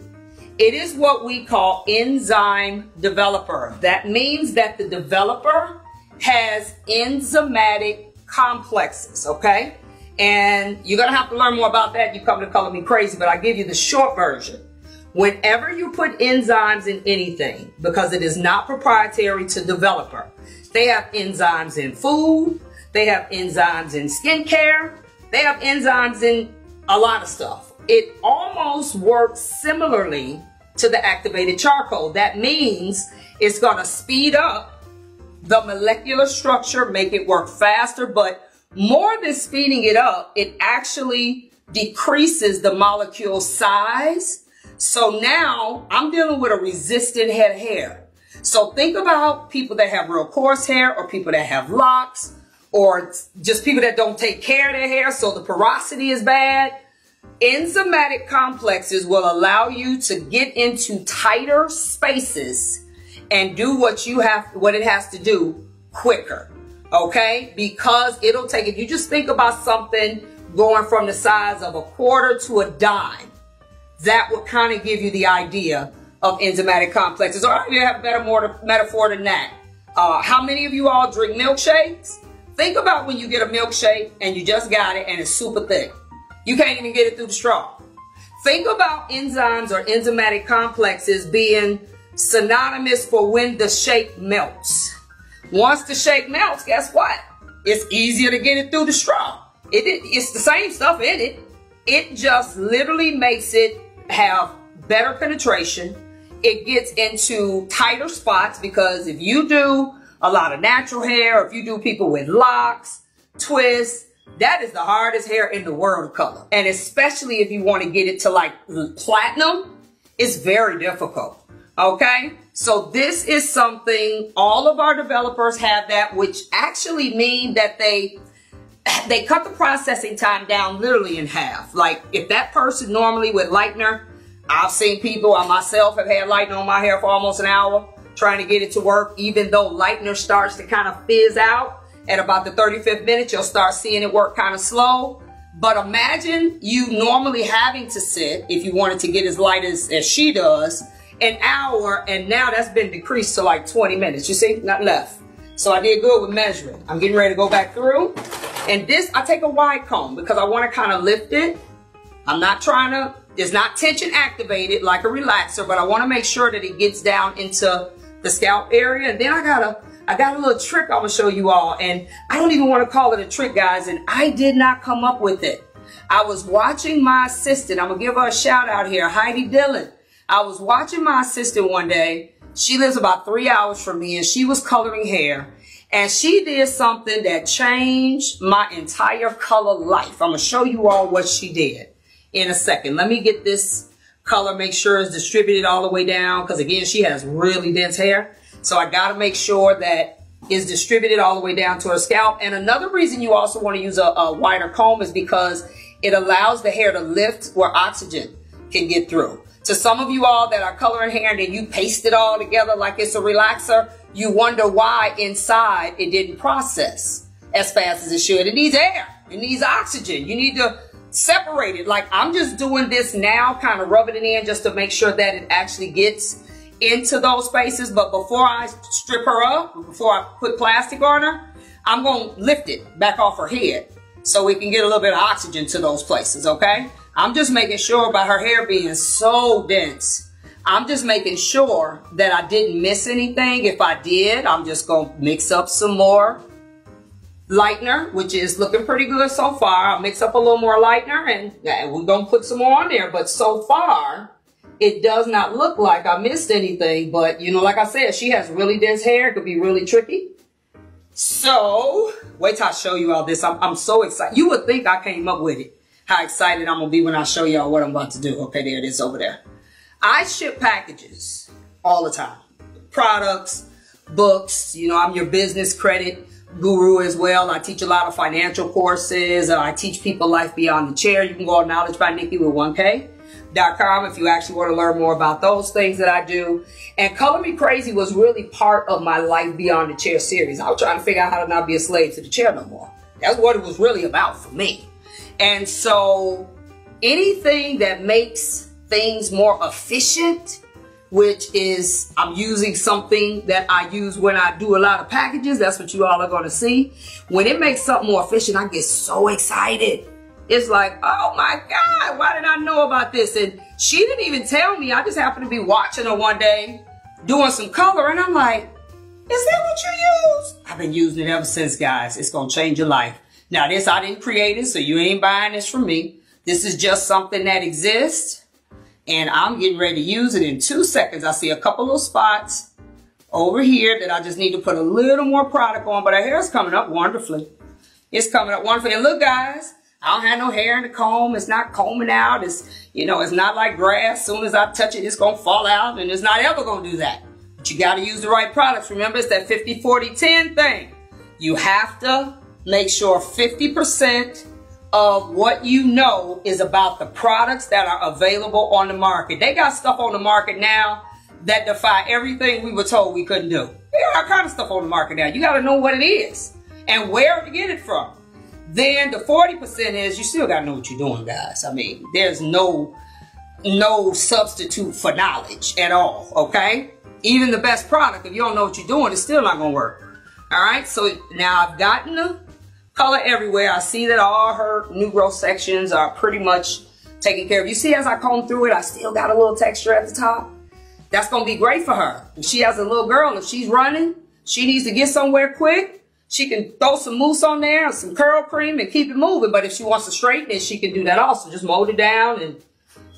It is what we call enzyme developer. That means that the developer has enzymatic complexes, okay? And you're going to have to learn more about that. You come to Color Me Crazy, but I give you the short version. Whenever you put enzymes in anything, because it is not proprietary to developer, they have enzymes in food, they have enzymes in skincare, they have enzymes in a lot of stuff. It almost works similarly to the activated charcoal. That means it's going to speed up the molecular structure, make it work faster, but more than speeding it up, it actually decreases the molecule size. So now I'm dealing with a resistant head of hair. So think about people that have real coarse hair, or people that have locks, or just people that don't take care of their hair, so the porosity is bad. Enzymatic complexes will allow you to get into tighter spaces and do what it has to do quicker. Okay, because it'll take, if you just think about something going from the size of a quarter to a dime, that will kind of give you the idea of enzymatic complexes. Or I even have a better metaphor than that. How many of you all drink milkshakes? Think about when you get a milkshake and you just got it and it's super thick. You can't even get it through the straw. Think about enzymes or enzymatic complexes being synonymous for when the shake melts. Once the shake melts, guess what? It's easier to get it through the straw. It's the same stuff in it. It just literally makes it have better penetration. It gets into tighter spots, because if you do a lot of natural hair, if you do people with locks, twists, That is the hardest hair in the world to color. And especially if you want to get it to like platinum, it's very difficult. Okay, so this is something all of our developers have that, which actually mean that they cut the processing time down literally in half. Like if that person normally with lightener, I've seen people, I myself have had lightener on my hair for almost an hour trying to get it to work, even though lightener starts to kind of fizz out at about the 35th minute, you'll start seeing it work kind of slow. But imagine you normally having to sit, if you wanted to get as light as she does, an hour, and now that's been decreased to like 20 minutes. You see, not left. So I did good with measuring. I'm getting ready to go back through. And this, I take a wide comb because I want to kind of lift it. I'm not trying to, it's not tension activated like a relaxer, but I want to make sure that it gets down into the scalp area. And then I got a little trick I'm gonna show you all. And I don't even want to call it a trick, guys. And I did not come up with it. I was watching my assistant. I'm gonna give her a shout out here, Heidi Dillon. I was watching my assistant one day. She lives about 3 hours from me and she was coloring hair. And she did something that changed my entire color life. I'm going to show you all what she did in a second. Let me get this color, make sure it's distributed all the way down. Because again, she has really dense hair. So I got to make sure that it's distributed all the way down to her scalp. And another reason you also want to use a wider comb is because it allows the hair to lift where oxygen can get through. To some of you all that are coloring hair and then you paste it all together like it's a relaxer, you wonder why inside it didn't process as fast as it should. It needs air. It needs oxygen. You need to separate it. Like I'm just doing this now, kind of rubbing it in just to make sure that it actually gets into those spaces. But before I strip her up, before I put plastic on her, I'm going to lift it back off her head so we can get a little bit of oxygen to those places, okay? I'm just making sure by her hair being so dense, I'm just making sure that I didn't miss anything. If I did, I'm just going to mix up some more lightener, which is looking pretty good so far. I'll mix up a little more lightener and we're going to put some more on there. But so far, it does not look like I missed anything. But, you know, like I said, she has really dense hair. It could be really tricky. So, wait till I show you all this. I'm so excited. You would think I came up with it. How excited I'm going to be when I show y'all what I'm about to do. Okay, there it is over there. I ship packages all the time. Products, books. You know, I'm your business credit guru as well. I teach a lot of financial courses. I teach people life beyond the chair. You can go on knowledgebynikki.com if you actually want to learn more about those things that I do. And Color Me Crazy was really part of my Life Beyond the Chair series. I was trying to figure out how to not be a slave to the chair no more. That's what it was really about for me. And so anything that makes things more efficient, which is I'm using something that I use when I do a lot of packages. That's what you all are going to see. When it makes something more efficient, I get so excited. It's like, oh my God, why did I know about this? And she didn't even tell me. I just happened to be watching her one day doing some color. And I'm like, is that what you use? I've been using it ever since, guys. It's going to change your life. Now, this, I didn't create it, so you ain't buying this from me. This is just something that exists, and I'm getting ready to use it in 2 seconds. I see a couple little spots over here that I just need to put a little more product on, but her hair is coming up wonderfully. It's coming up wonderfully. And look, guys, I don't have no hair in the comb. It's not combing out. It's, you know, it's not like grass. As soon as I touch it, it's going to fall out, and it's not ever going to do that. But you got to use the right products. Remember, it's that 50-40-10 thing. You have to make sure 50% of what you know is about the products that are available on the market. They got stuff on the market now that defy everything we were told we couldn't do. They got all kind of stuff on the market now. You got to know what it is and where to get it from. Then the 40% is you still got to know what you're doing, guys. I mean, there's no substitute for knowledge at all, okay? Even the best product, if you don't know what you're doing, it's still not going to work. All right, so now I've gotten the color everywhere. I see that all her new growth sections are pretty much taken care of. You see, as I comb through it, I still got a little texture at the top. That's going to be great for her. If she has a little girl, if she's running, she needs to get somewhere quick, she can throw some mousse on there and some curl cream and keep it moving. But if she wants to straighten it, she can do that also. Just mold it down and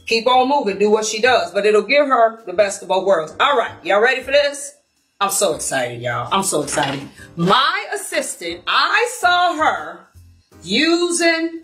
keep on moving, do what she does. But it'll give her the best of both worlds. All right, y'all ready for this? I'm so excited, y'all. I'm so excited. My assistant, I saw her using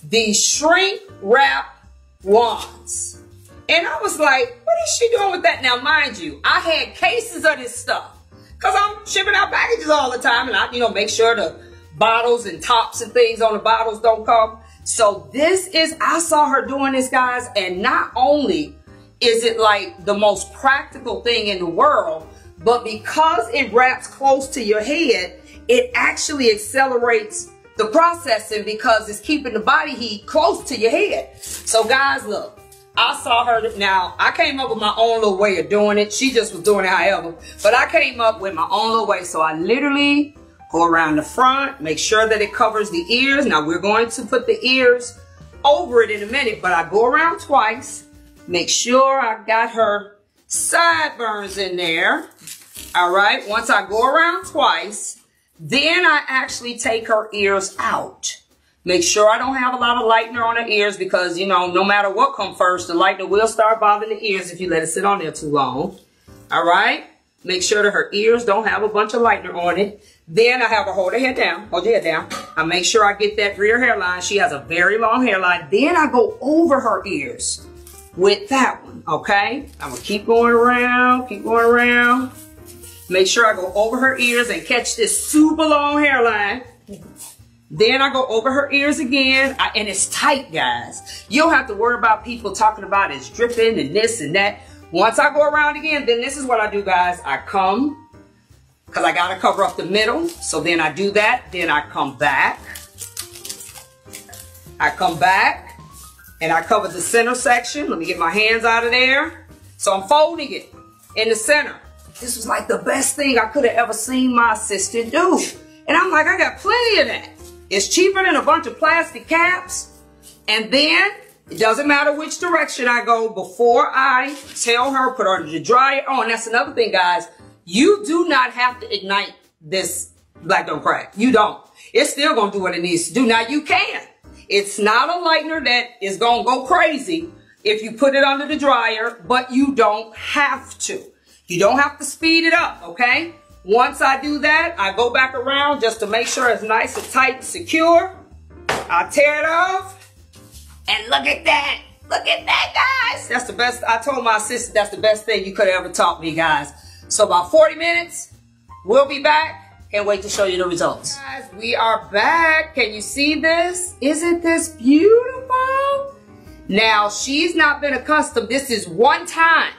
the shrink wrap wands. And I was like, what is she doing with that? Now, mind you, I had cases of this stuff because I'm shipping out packages all the time, and I, make sure the bottles and tops and things on the bottles don't come. So I saw her doing this, guys, and not only is it like the most practical thing in the world, but because it wraps close to your head, it actually accelerates the processing because it's keeping the body heat close to your head. So guys, look, I saw her. Now, I came up with my own little way of doing it. She just was doing it however, but I came up with my own little way. So I literally go around the front, make sure that it covers the ears. Now we're going to put the ears over it in a minute, but I go around twice, make sure I got her sideburns in there. All right, once I go around twice, then I actually take her ears out. Make sure I don't have a lot of lightener on her ears because, no matter what comes first, the lightener will start bothering the ears if you let it sit on there too long. All right, make sure that her ears don't have a bunch of lightener on it. Then I have her hold her head down, hold your head down. I make sure I get that rear hairline. She has a very long hairline. Then I go over her ears with that one, okay? I'm gonna keep going around, keep going around. Make sure I go over her ears and catch this super long hairline. Then I go over her ears again, and it's tight, guys. You don't have to worry about people talking about it's dripping and this and that. Once I go around again, then this is what I do, guys. I come, because I got to cover up the middle. So then I do that. Then I come back. I come back, and I cover the center section. Let me get my hands out of there. So I'm folding it in the center. This was like the best thing I could have ever seen my assistant do. And I'm like, I got plenty of that. It's cheaper than a bunch of plastic caps. And then it doesn't matter which direction I go before I tell her, put her in the dryer. Oh, and that's another thing, guys. You do not have to ignite this Black Don't Crack. You don't. It's still going to do what it needs to do. Now, you can. It's not a lightener that is going to go crazy if you put it under the dryer, but you don't have to. You don't have to speed it up, okay? Once I do that, I go back around just to make sure it's nice and tight and secure. I tear it off. And look at that. Look at that, guys. That's the best. I told my assistant that's the best thing you could have ever taught me, guys. So about 40 minutes, we'll be back. Can't wait to show you the results. Guys, we are back. Can you see this? Isn't this beautiful? Now, she's not been accustomed. This is one time.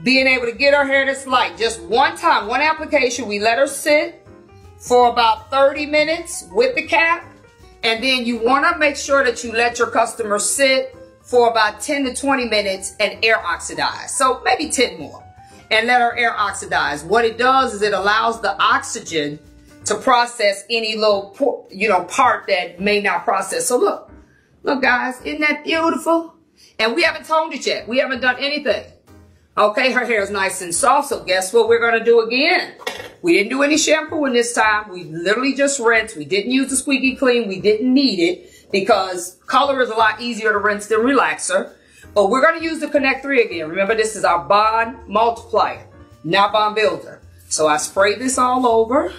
Being able to get her hair this light, just one time, one application. We let her sit for about 30 minutes with the cap. And then you want to make sure that you let your customer sit for about 10 to 20 minutes and air oxidize. So maybe 10 more. And let her air oxidize. What it does is it allows the oxygen to process any little, part that may not process. So look guys, isn't that beautiful? And we haven't toned it yet. We haven't done anything. Okay, her hair is nice and soft, so guess what we're going to do again? We didn't do any shampooing this time. We literally just rinsed. We didn't use the squeaky clean. We didn't need it because Kolor is a lot easier to rinse than relaxer. But we're going to use the Connect 3 again. Remember, this is our bond multiplier, not bond builder. So I sprayed this all over.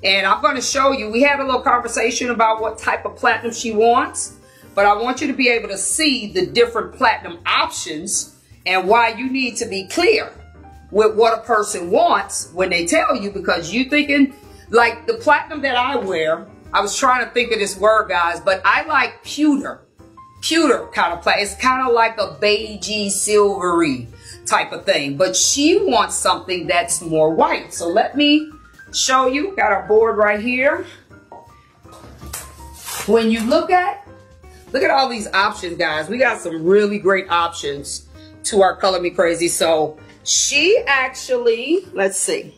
And I'm going to show you, we had a little conversation about what type of platinum she wants. But I want you to be able to see the different platinum options and why you need to be clear with what a person wants when they tell you, because you thinking like the platinum that I wear. I was trying to think of this word, guys, but I like pewter kind of platinum. It's kind of like a beigey, silvery type of thing, but she wants something that's more white. So let me show you. Got our board right here. When you look at all these options, guys. We got some really great options to our Color Me Crazy. So she actually, let's see.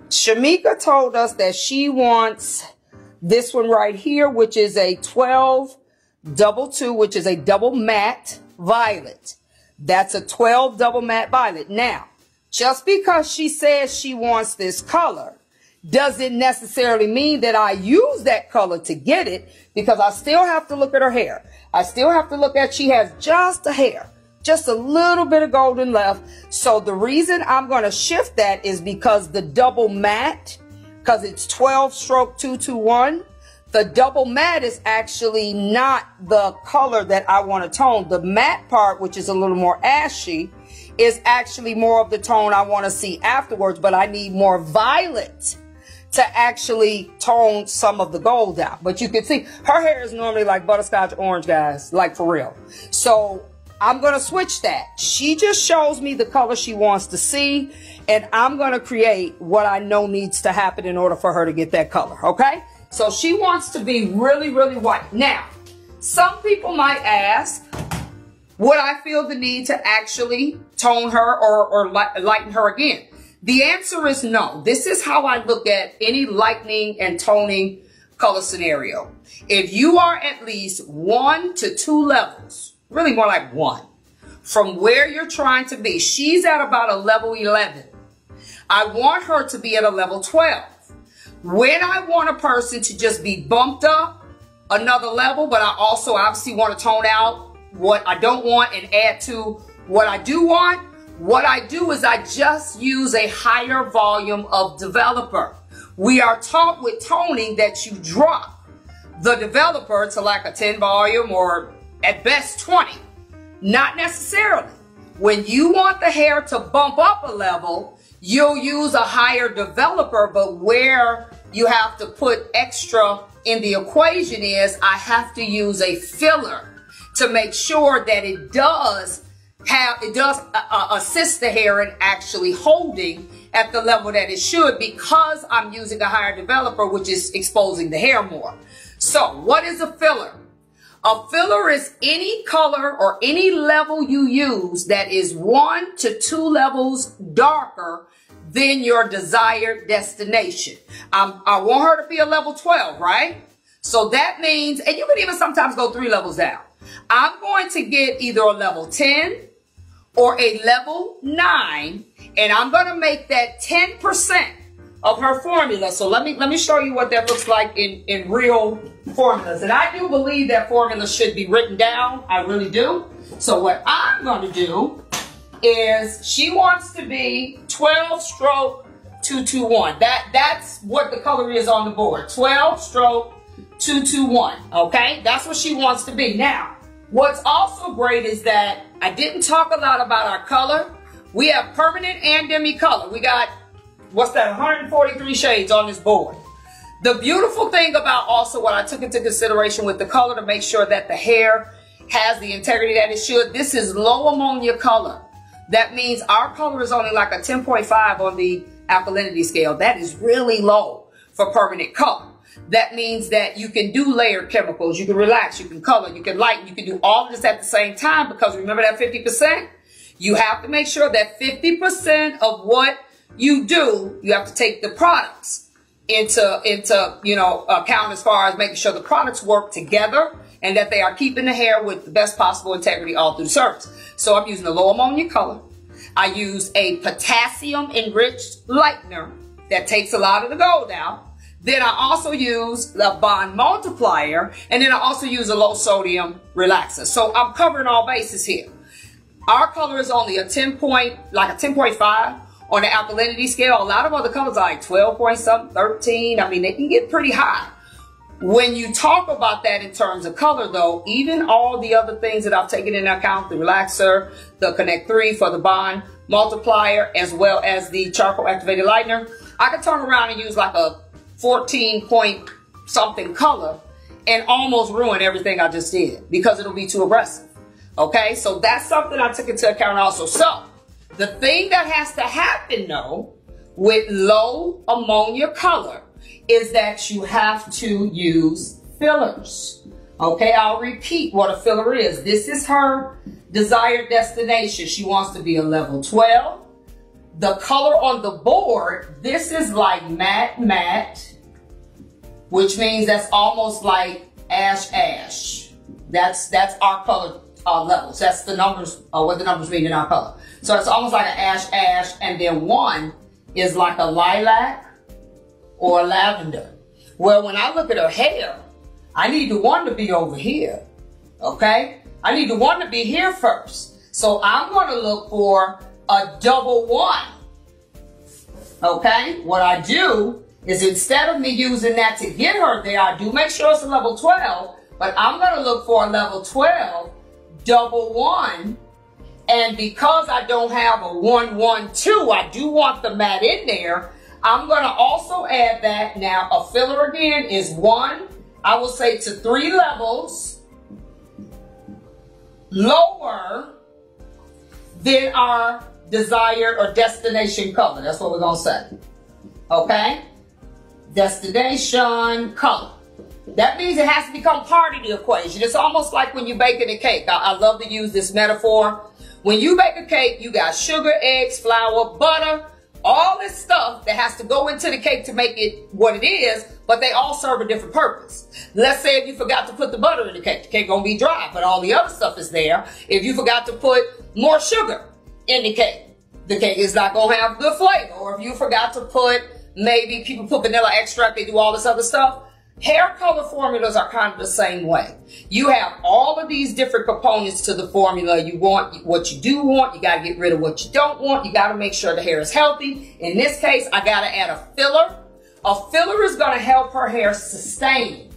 Shamika told us that she wants this one right here, which is a 12-22, which is a double matte violet. That's a 12 double matte violet. Now, just because she says she wants this color doesn't necessarily mean that I use that color to get it, because I still have to look at her hair. I still have to look at, she has just a hair, just a little bit of golden left. So the reason I'm going to shift that is because the double matte, because it's 12 stroke 221, The double matte is actually not the color that I want to tone. The matte part, which is a little more ashy, is actually more of the tone I want to see afterwards, but I need more violet to actually tone some of the gold out. But you can see her hair is normally like butterscotch orange, guys, like for real. So I'm going to switch that. She just shows me the color she wants to see, and I'm going to create what I know needs to happen in order for her to get that color, okay? So she wants to be really, really white. Now, some people might ask, would I feel the need to actually tone her or lighten her again? The answer is no. This is how I look at any lightening and toning color scenario. If you are at least 1 to 2 levels, really more like 1, from where you're trying to be, she's at about a level 11. I want her to be at a level 12. When I want a person to just be bumped up another level, but I also obviously want to tone out what I don't want and add to what I do want, what I do is I just use a higher volume of developer. We are taught with toning that you drop the developer to like a 10 volume or at best 20. Not necessarily. When you want the hair to bump up a level, you'll use a higher developer, but where you have to put extra in the equation is I have to use a filler to make sure that it does assist the hair in actually holding at the level that it should, because I'm using a higher developer, which is exposing the hair more. So what is a filler? A filler is any color or any level you use that is 1 to 2 levels darker than your desired destination. I want her to be a level 12, right? So that means, and you can even sometimes go 3 levels down. I'm going to get either a level 10 or a level 9, and I'm going to make that 10% of her formula. So let me show you what that looks like in real formulas. And I do believe that formula should be written down. I really do. So what I'm going to do is she wants to be 12 stroke 221. That's what the color is on the board. 12 stroke 221. Okay, that's what she wants to be. Now, what's also great is that I didn't talk a lot about our color. We have permanent and demi color. We got, what's that, 143 shades on this board. The beautiful thing about also what I took into consideration with the color to make sure that the hair has the integrity that it should, this is low ammonia color. That means our color is only like a 10.5 on the alkalinity scale. That is really low for permanent color. That means that you can do layered chemicals, you can relax, you can color, you can lighten, you can do all of this at the same time, because remember that 50%? You have to make sure that 50% of what you do, you have to take the products into account as far as making sure the products work together and that they are keeping the hair with the best possible integrity all through the service. So I'm using a low ammonia color. I use a potassium enriched lightener that takes a lot of the gold out. Then I also use the bond multiplier, and then I also use a low sodium relaxer. So I'm covering all bases here. Our color is only a 10.5 on the alkalinity scale. A lot of other colors are like 12 point something, 13. I mean, they can get pretty high. When you talk about that in terms of color, though, even all the other things that I've taken into account, the relaxer, the Connect 3 for the bond multiplier, as well as the charcoal activated lightener, I can turn around and use like a 14 point something color and almost ruin everything I just did because it'll be too aggressive. Okay, so that's something I took into account also. So the thing that has to happen though with low ammonia color is that you have to use fillers. Okay, I'll repeat what a filler is. This is her desired destination. She wants to be a level 12. The color on the board, this is like matte, which means that's almost like ash. That's our color levels. That's the numbers, what the numbers mean in our color. So it's almost like an ash, and then one is like a lilac or a lavender. Well, when I look at her hair, I need the one to be over here, okay? I need the one to be here first. So I'm going to look for a double one, okay? What I do is instead of me using that to get her there, I do make sure it's a level 12, but I'm going to look for a level 12 double 1. And because I don't have a 1, 1, 2, I do want the matte in there. I'm going to also add that. Now, a filler again is 1, I will say to 3 levels lower than our desired or destination color. That's what we're going to say. Okay? Destination color. That means it has to become part of the equation. It's almost like when you're baking a cake. I love to use this metaphor. When you bake a cake, you got sugar, eggs, flour, butter, all this stuff that has to go into the cake to make it what it is, but they all serve a different purpose. Let's say if you forgot to put the butter in the cake gonna be dry, but all the other stuff is there. If you forgot to put more sugar in the cake is not gonna have good flavor. Or if you forgot to put, maybe people put vanilla extract, they do all this other stuff. Hair color formulas are kind of the same way. You have all of these different components to the formula. You want what you do want. You got to get rid of what you don't want. You got to make sure the hair is healthy. In this case, I got to add a filler. A filler is going to help her hair sustain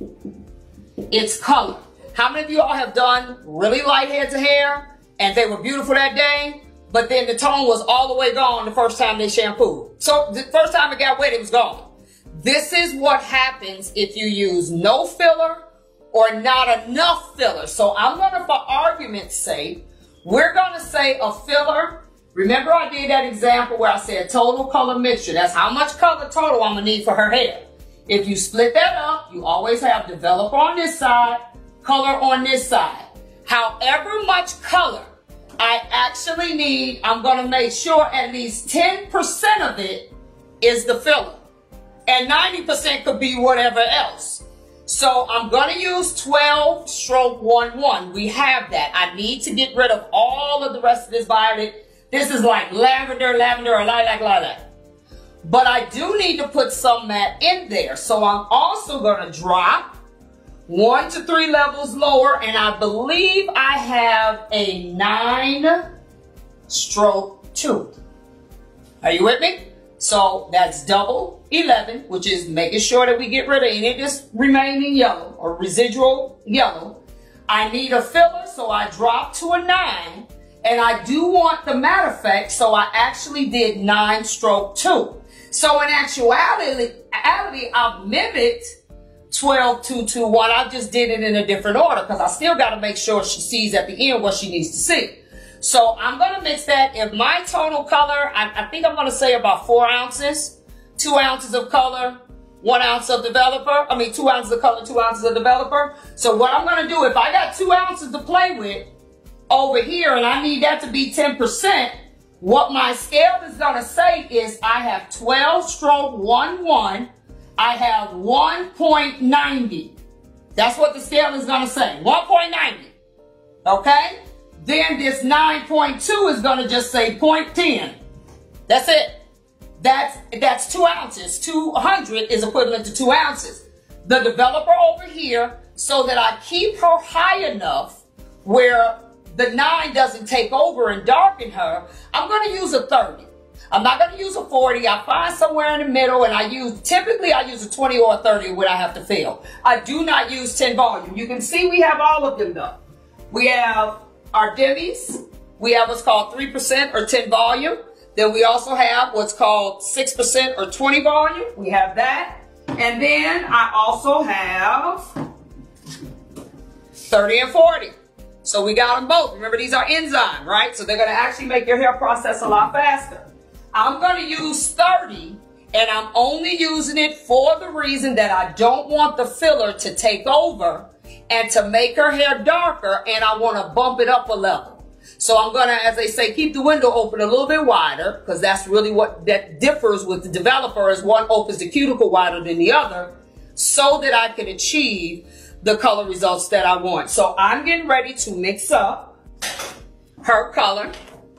its color. How many of you all have done really light heads of hair and they were beautiful that day, but then the tone was all the way gone the first time they shampooed? So the first time it got wet, it was gone. This is what happens if you use no filler or not enough filler. So I'm going to, for argument's sake, we're going to say a filler. Remember I did that example where I said total color mixture. That's how much color total I'm going to need for her hair. If you split that up, you always have developer on this side, color on this side. However much color I actually need, I'm going to make sure at least 10% of it is the filler. And 90% could be whatever else. So I'm going to use 12 stroke 1, 1. We have that. I need to get rid of all of the rest of this violet. This is like lavender, or lilac. But I do need to put some matte in there. So I'm also going to drop 1 to 3 levels lower. And I believe I have a 9 stroke 2. Are you with me? So that's double 11, which is making sure that we get rid of any of this remaining yellow or residual yellow. I need a filler, so I dropped to a 9. And I do want the matte effect, so I actually did 9 stroke 2. So in actuality, I've mimicked 12, 2, 2, 1. I just did it in a different order because I still got to make sure she sees at the end what she needs to see. So I'm going to mix that. If my total color, I think I'm going to say about 4 ounces, 2 ounces of color, 1 ounce of developer. 2 ounces of color, 2 ounces of developer. So what I'm going to do, if I got 2 ounces to play with over here and I need that to be 10%, what my scale is going to say is I have 12 stroke 1, 1. I have 1.90. That's what the scale is going to say, 1.90. Okay? Then this 9.2 is going to just say 0.10. That's it. That's 2 ounces. 200 is equivalent to 2 ounces. The developer over here, so that I keep her high enough where the 9 doesn't take over and darken her, I'm going to use a 30. I'm not going to use a 40. I find somewhere in the middle, and typically I use a 20 or a 30 when I have to fill. I do not use 10 volume. You can see we have all of them though. We have our demis, we have what's called 3% or 10 volume. Then we also have what's called 6% or 20 volume. We have that. And then I also have 30 and 40. So we got them both. Remember, these are enzyme, right? So they're going to actually make your hair process a lot faster. I'm going to use 30, and I'm only using it for the reason that I don't want the filler to take over and to make her hair darker, and I want to bump it up a level. So I'm going to, as they say, keep the window open a little bit wider, because that's really what that differs with the developer, is one opens the cuticle wider than the other, so that I can achieve the color results that I want. So I'm getting ready to mix up her color.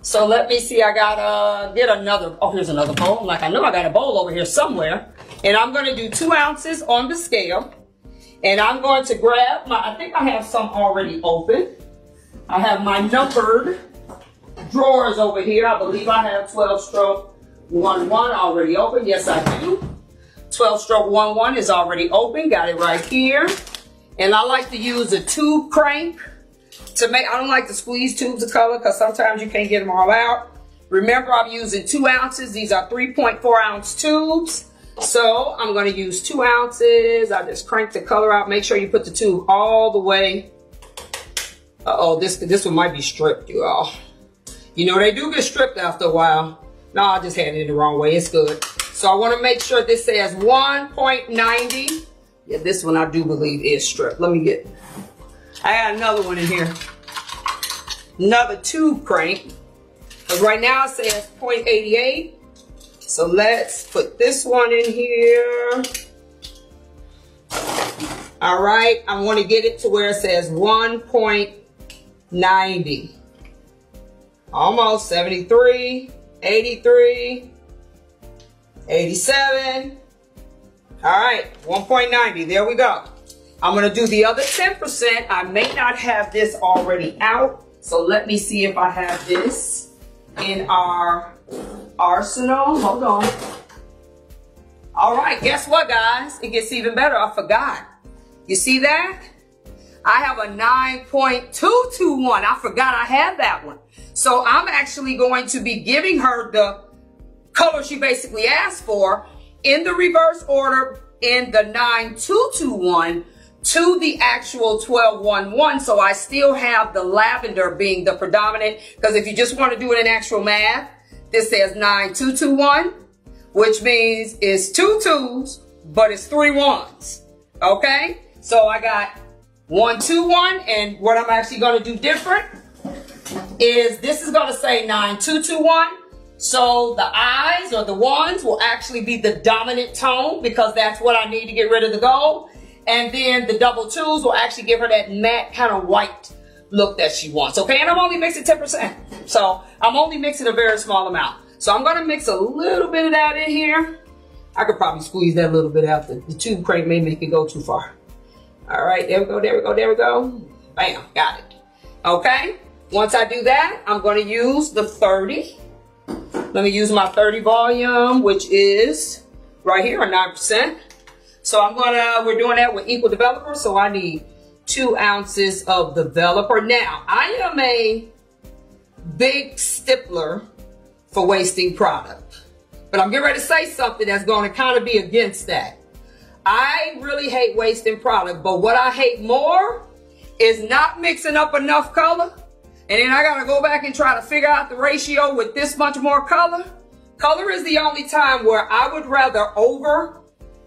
So let me see, I gotta get another, oh, here's another bowl. Like, I know I got a bowl over here somewhere. And I'm gonna do 2 ounces on the scale. And I'm going to grab I think I have some already open. I have my numbered drawers over here. I believe I have 12 stroke 1, 1 already open. Yes, I do. 12 stroke 1-1 is already open. Got it right here. And I like to use a tube crank to make, I don't like to squeeze tubes of color because sometimes you can't get them all out. Remember, I'm using 2 ounces. These are 3.4 ounce tubes. So I'm going to use 2 ounces. I just crank the color out. Make sure you put the tube all the way. Uh-oh, this one might be stripped, you all. You know, they do get stripped after a while. No, I just had it in the wrong way. It's good. So I want to make sure this says 1.90. Yeah, this one I do believe is stripped. Let me get, I got another one in here. Another tube crank. But right now it says 0.88. So let's put this one in here. All right, I want to get it to where it says 1.90. Almost 73, 83, 87. All right, 1.90, there we go. I'm gonna do the other 10%. I may not have this already out, so let me see if I have this in our arsenal. Hold on. All right, guess what, guys? It gets even better, I forgot. You see that? I have a 9.221. I forgot I had that one. So I'm actually going to be giving her the color she basically asked for in the reverse order in the 9221 to the actual 1211. So I still have the lavender being the predominant, because if you just want to do it in actual math, this says 9221, which means it's 2 2s, but it's 3 1s. Okay? So I got 121, and what I'm actually going to do different is this is going to say 9221. So the eyes or the ones will actually be the dominant tone, because that's what I need to get rid of the gold. And then the double 2s will actually give her that matte kind of white look that she wants. Okay, and I'm only mixing 10%. So I'm only mixing a very small amount. So I'm going to mix a little bit of that in here. I could probably squeeze that little bit out. The tube crank may make it go too far. All right, there we go, there we go, there we go. Bam, got it. Okay, once I do that, I'm going to use the 30. Let me use my 30 volume, which is right here, a 9%. So we're doing that with equal developer. So I need 2 ounces of developer. Now, I am a big stickler for wasting product, but I'm getting ready to say something that's going to kind of be against that. I really hate wasting product, but what I hate more is not mixing up enough color. And then I got to go back and try to figure out the ratio with this much more color. Color is the only time where I would rather over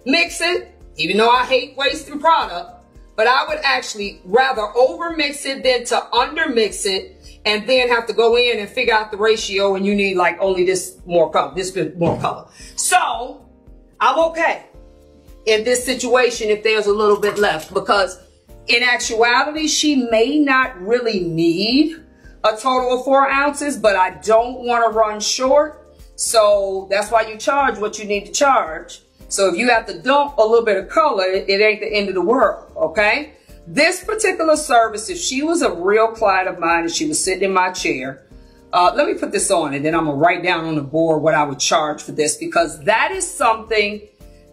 mix it, even though I hate wasting product, but I would actually rather over mix it than to under mix it and then have to go in and figure out the ratio, and you need like only this more color, this bit more color. So I'm okay in this situation if there's a little bit left, because in actuality, she may not really need a total of 4 ounces, but I don't want to run short. So that's why you charge what you need to charge. So if you have to dump a little bit of color, it ain't the end of the world, okay? This particular service, if she was a real client of mine and she was sitting in my chair, let me put this on, and then I'm going to write down on the board what I would charge for this, because that is something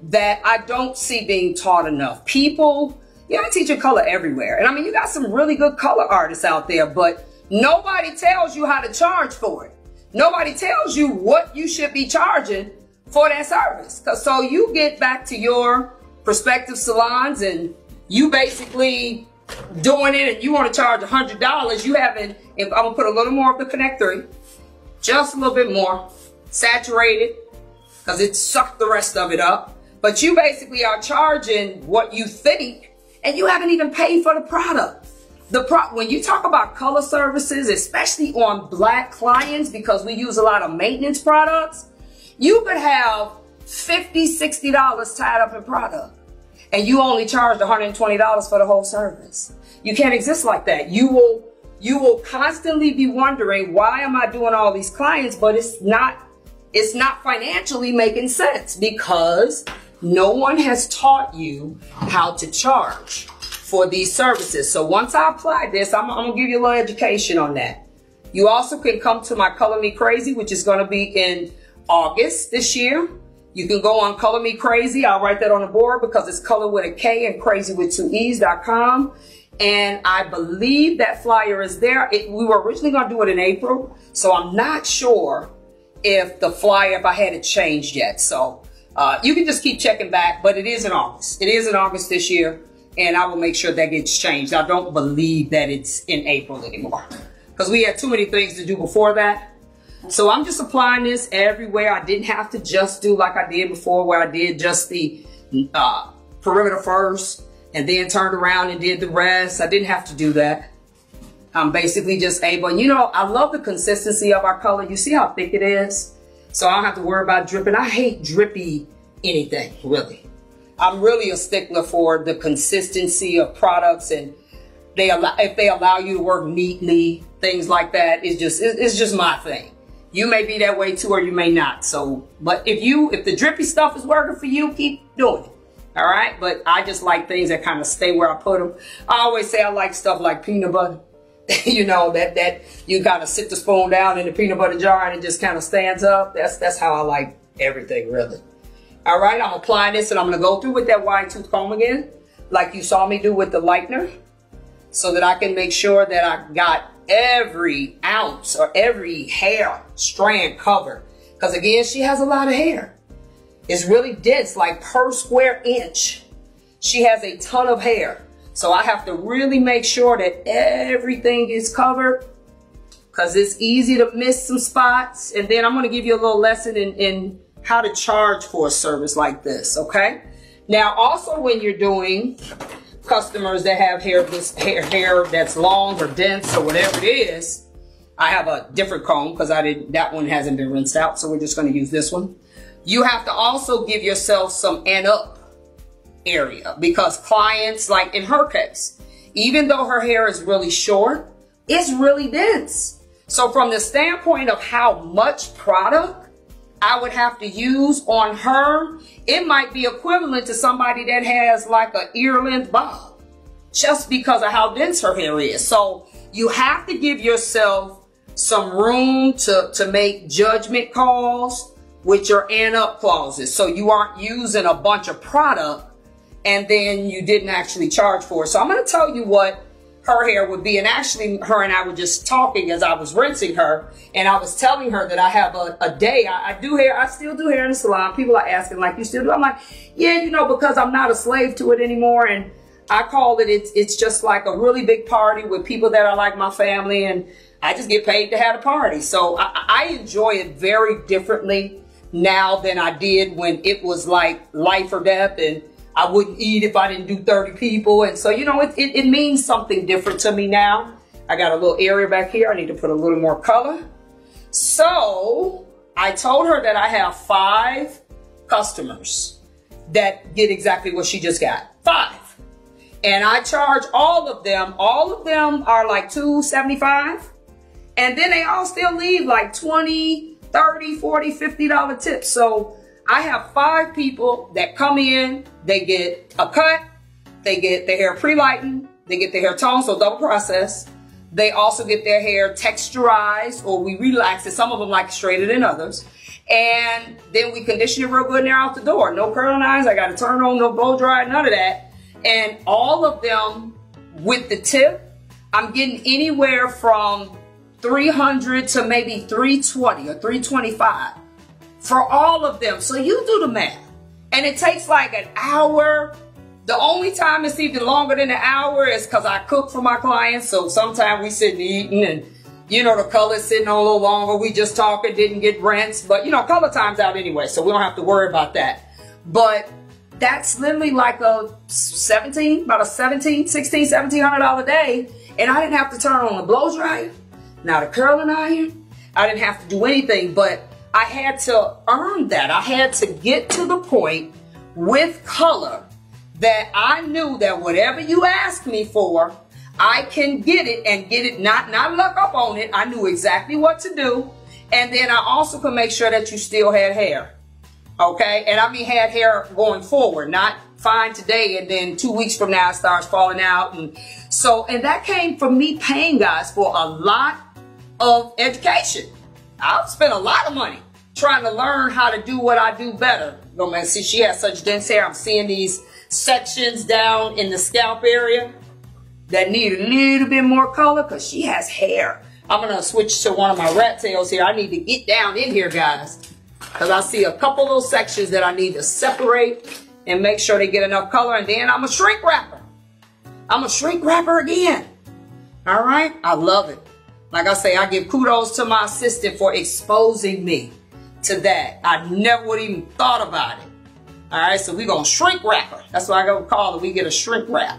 that I don't see being taught enough. People, I teach color everywhere. And I mean, you got some really good color artists out there, but nobody tells you how to charge for it. Nobody tells you what you should be charging for that service. So you get back to your prospective salons and you basically doing it and you want to charge $100. You haven't, I'm going to put a little more of the Connect 3, just a little bit more, saturated, because it sucked the rest of it up. But you basically are charging what you think, and you haven't even paid for the product. When you talk about color services, especially on Black clients, because we use a lot of maintenance products, you could have $50, $60 tied up in product, and you only charged $120 for the whole service. You can't exist like that. You will constantly be wondering, why am I doing all these clients? But it's not financially making sense, because no one has taught you how to charge for these services. So once I apply this, I'm going to give you a little education on that. You also can come to my Color Me Crazy, which is going to be in August this year. You can go on Color Me Crazee. I'll write that on the board because it's color with a K and crazy with 2 E's.com. And I believe that flyer is there. We were originally going to do it in April, so I'm not sure if the flyer, if I had it changed yet. So you can just keep checking back, but it is in August. It is in August this year, and I will make sure that gets changed. I don't believe that it's in April anymore because we had too many things to do before that. So I'm just applying this everywhere. I didn't have to just do like I did before, where I did just the perimeter first and then turned around and did the rest. I didn't have to do that. I'm basically just able, and you know, I love the consistency of our color. You see how thick it is? So I don't have to worry about dripping. I hate drippy anything, really. I'm really a stickler for the consistency of products, and if they allow you to work neatly, things like that, it's just my thing. You may be that way too, or you may not. So, but if the drippy stuff is working for you, keep doing it. All right. But I just like things that kind of stay where I put them. I always say I like stuff like peanut butter. You know, that you kind of sit the spoon down in the peanut butter jar and it just kind of stands up. That's how I like everything, really. All right, I'm applying this and I'm going to go through with that wide tooth comb again, like you saw me do with the lightener, so that I can make sure that I got every ounce or every hair strand covered. Because again, she has a lot of hair. It's really dense, like per square inch. She has a ton of hair. So I have to really make sure that everything is covered, because it's easy to miss some spots. And then I'm going to give you a little lesson in how to charge for a service like this, okay? Now, also when you're doing customers that have hair that's long or dense or whatever it is, I have a different comb because that one hasn't been rinsed out, so we're just going to use this one. You have to also give yourself some and up area, because clients, like in her case, even though her hair is really short, it's really dense. So from the standpoint of how much product I would have to use on her, it might be equivalent to somebody that has like an ear length bob, just because of how dense her hair is. So you have to give yourself some room to make judgment calls with your and up clauses, so you aren't using a bunch of product and then you didn't actually charge for it. So I'm going to tell you what her hair would be. And actually, her and I were just talking as I was rinsing her, and I was telling her that I have a day. I do hair. I still do hair in the salon. People are asking, like, you still do? I'm like, yeah, you know, because I'm not a slave to it anymore. And I call it's just like a really big party with people that are like my family, and I just get paid to have a party. So I enjoy it very differently now than I did when it was like life or death, and I wouldn't eat if I didn't do 30 people. And so, you know, it means something different to me now. I got a little area back here. I need to put a little more color. So I told her that I have 5 customers that get exactly what she just got. 5. And I charge all of them. All of them are like $2.75. And then they all still leave like $20, $30, $40, $50 tips. So I have 5 people that come in, they get a cut, they get their hair pre-lightened, they get their hair toned, so double process. They also get their hair texturized, or we relax it. Some of them like straighter than others. And then we condition it real good and they're out the door. No curling irons, I got to turn on, no blow dry, none of that. And all of them with the tip, I'm getting anywhere from $300 to maybe $320 or $325. For all of them. So you do the math. And it takes like an hour. The only time it's even longer than an hour is because I cook for my clients. So sometimes we sitting eating and, you know, the color's sitting on a little longer. We just talking, didn't get rinsed. But, you know, color time's out anyway, so we don't have to worry about that. But that's literally like about a $1,700 a day. And I didn't have to turn on the blow dryer, now the curling iron. I didn't have to do anything, but I had to earn that. I had to get to the point with color that I knew that whatever you ask me for, I can get it, and get it, not luck up on it. I knew exactly what to do. And then I also could make sure that you still had hair. Okay? And I mean had hair going forward, not fine today and then 2 weeks from now it starts falling out. And so, and that came from me paying guys for a lot of education. I've spent a lot of money trying to learn how to do what I do better. No man, see, she has such dense hair. I'm seeing these sections down in the scalp area that need a little bit more color because she has hair. I'm gonna switch to one of my rat tails here. I need to get down in here, guys, because I see a couple little sections that I need to separate and make sure they get enough color. And then I'm a shrink wrapper. I'm a shrink wrapper again. All right, I love it. Like I say, I give kudos to my assistant for exposing me to that. I never would even thought about it. All right, so we're gonna shrink wrap her. That's what I go call it. We get a shrink wrap.